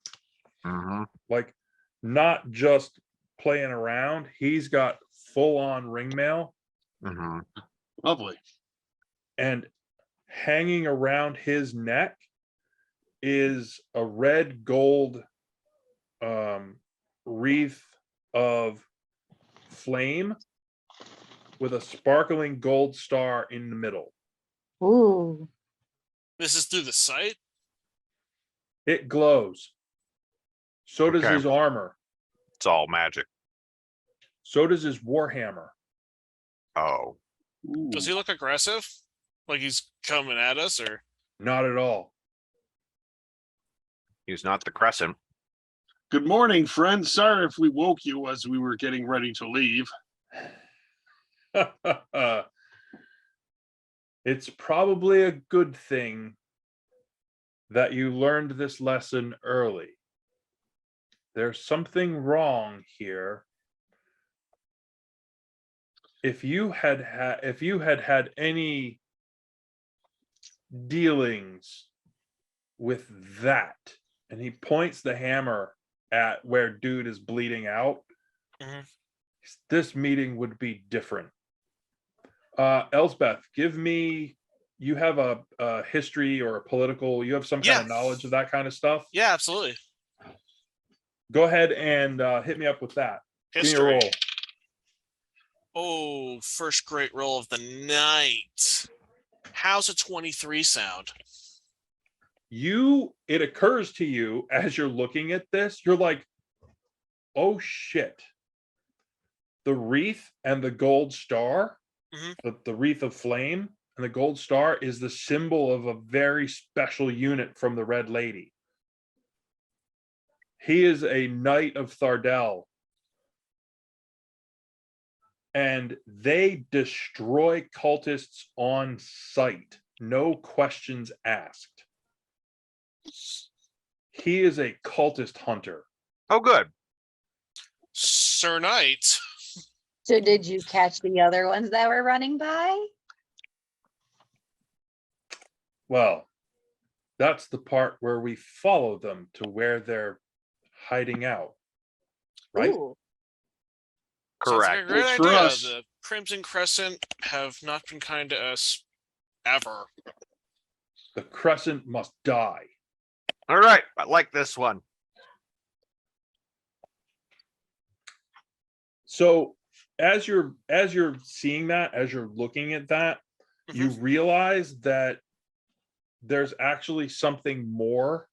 S1: Mhm.
S2: like not just playing around. He's got full-on ring mail,
S1: Mhm.
S4: Lovely.
S2: and hanging around his neck is a red gold wreath of flame with a sparkling gold star in the middle.
S5: Ooh.
S3: This is through the site.
S2: It glows. So does
S1: Okay.
S2: his armor.
S1: It's all magic.
S2: So does his warhammer.
S1: Oh,
S4: Ooh.
S3: Does he look aggressive? Like he's coming at us, or
S2: Not at all.
S1: he's not the crescent.
S4: Good morning, friend. Sorry if we woke you as we were getting ready to leave.
S2: It's probably a good thing that you learned this lesson early. There's something wrong here. If you had had any dealings with that, and he points the hammer at where dude is bleeding out,
S3: Mhm.
S2: this meeting would be different. Elsbeth, give me, you have a history or a political, you have some kind
S3: Yeah.
S2: of knowledge of that kind of stuff.
S3: Yeah, absolutely.
S2: Go ahead and hit me up with that. Give me a
S3: History.
S2: roll.
S3: Oh, first great roll of the night. How's a 23 sound?
S2: It occurs to you as you're looking at this, you're like, oh shit. The wreath and the gold star,
S3: Mhm.
S2: the wreath of flame and the gold star is the symbol of a very special unit from the Red Lady. He is a knight of Thardel. And they destroy cultists on sight. No questions asked. He is a cultist hunter.
S1: Oh, good.
S3: Sir Knight.
S5: So did you catch the other ones that were running by?
S2: Well, that's the part where we follow them to where they're hiding out. Right?
S5: Ooh.
S3: Sounds like a
S1: Correct.
S3: great
S4: Works for
S3: idea.
S4: us.
S3: The Crimson Crescent have not been kind to us ever.
S2: The Crescent must die.
S1: All right. I like this one.
S2: So as you're seeing that, as you're looking at that, you realize that there's actually something more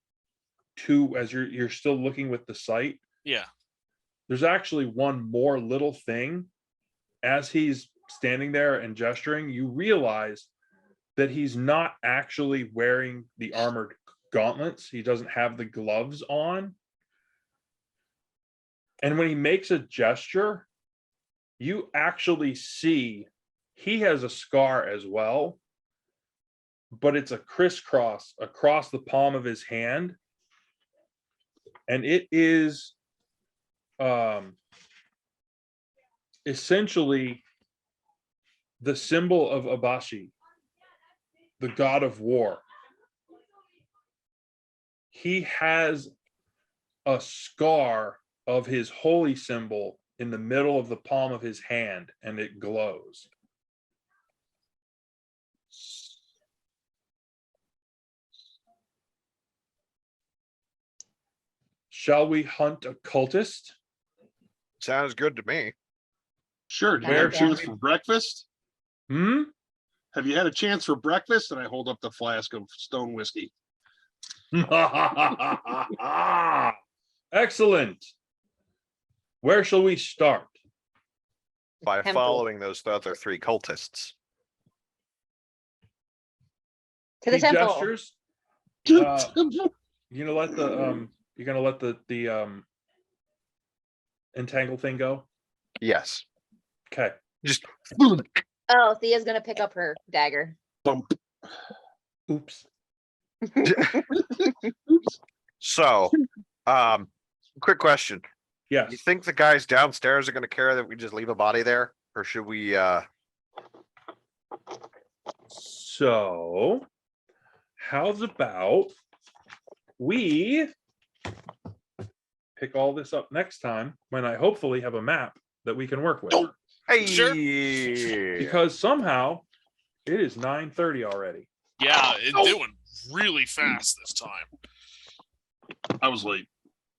S2: to, as you're still looking with the sight.
S3: Yeah.
S2: There's actually one more little thing. As he's standing there and gesturing, you realize that he's not actually wearing the armored gauntlets. He doesn't have the gloves on. And when he makes a gesture, you actually see he has a scar as well, but it's a crisscross across the palm of his hand. And it is essentially the symbol of Abashi, the god of war. He has a scar of his holy symbol in the middle of the palm of his hand, and it glows. Shall we hunt a cultist?
S1: Sounds good to me.
S4: Sure. Did you
S2: Where
S4: have a
S2: should
S4: chance
S2: we-
S4: for breakfast?
S2: Hmm?
S4: Have you had a chance for breakfast? And I hold up the flask of stone whiskey.
S2: Excellent. Where shall we start?
S1: By
S5: Temple.
S1: following those other three cultists.
S5: To the
S2: He
S5: temple.
S2: gestures. You're gonna let the entangle thing go?
S1: Yes.
S2: Okay.
S1: Just
S5: Oh, Thea's gonna pick up her dagger.
S4: Bump.
S2: Oops.
S1: so. Quick question.
S2: Yes.
S1: You think the guys downstairs are going to care that we just leave a body there, or should we?
S2: So, how's about we pick all this up next time when I hopefully have a map that we can work with?
S4: Oh.
S1: Hey.
S3: Sure.
S2: Because somehow it is 9:30 already.
S3: Yeah,
S4: Oh.
S3: it went really fast this time.
S4: I was late.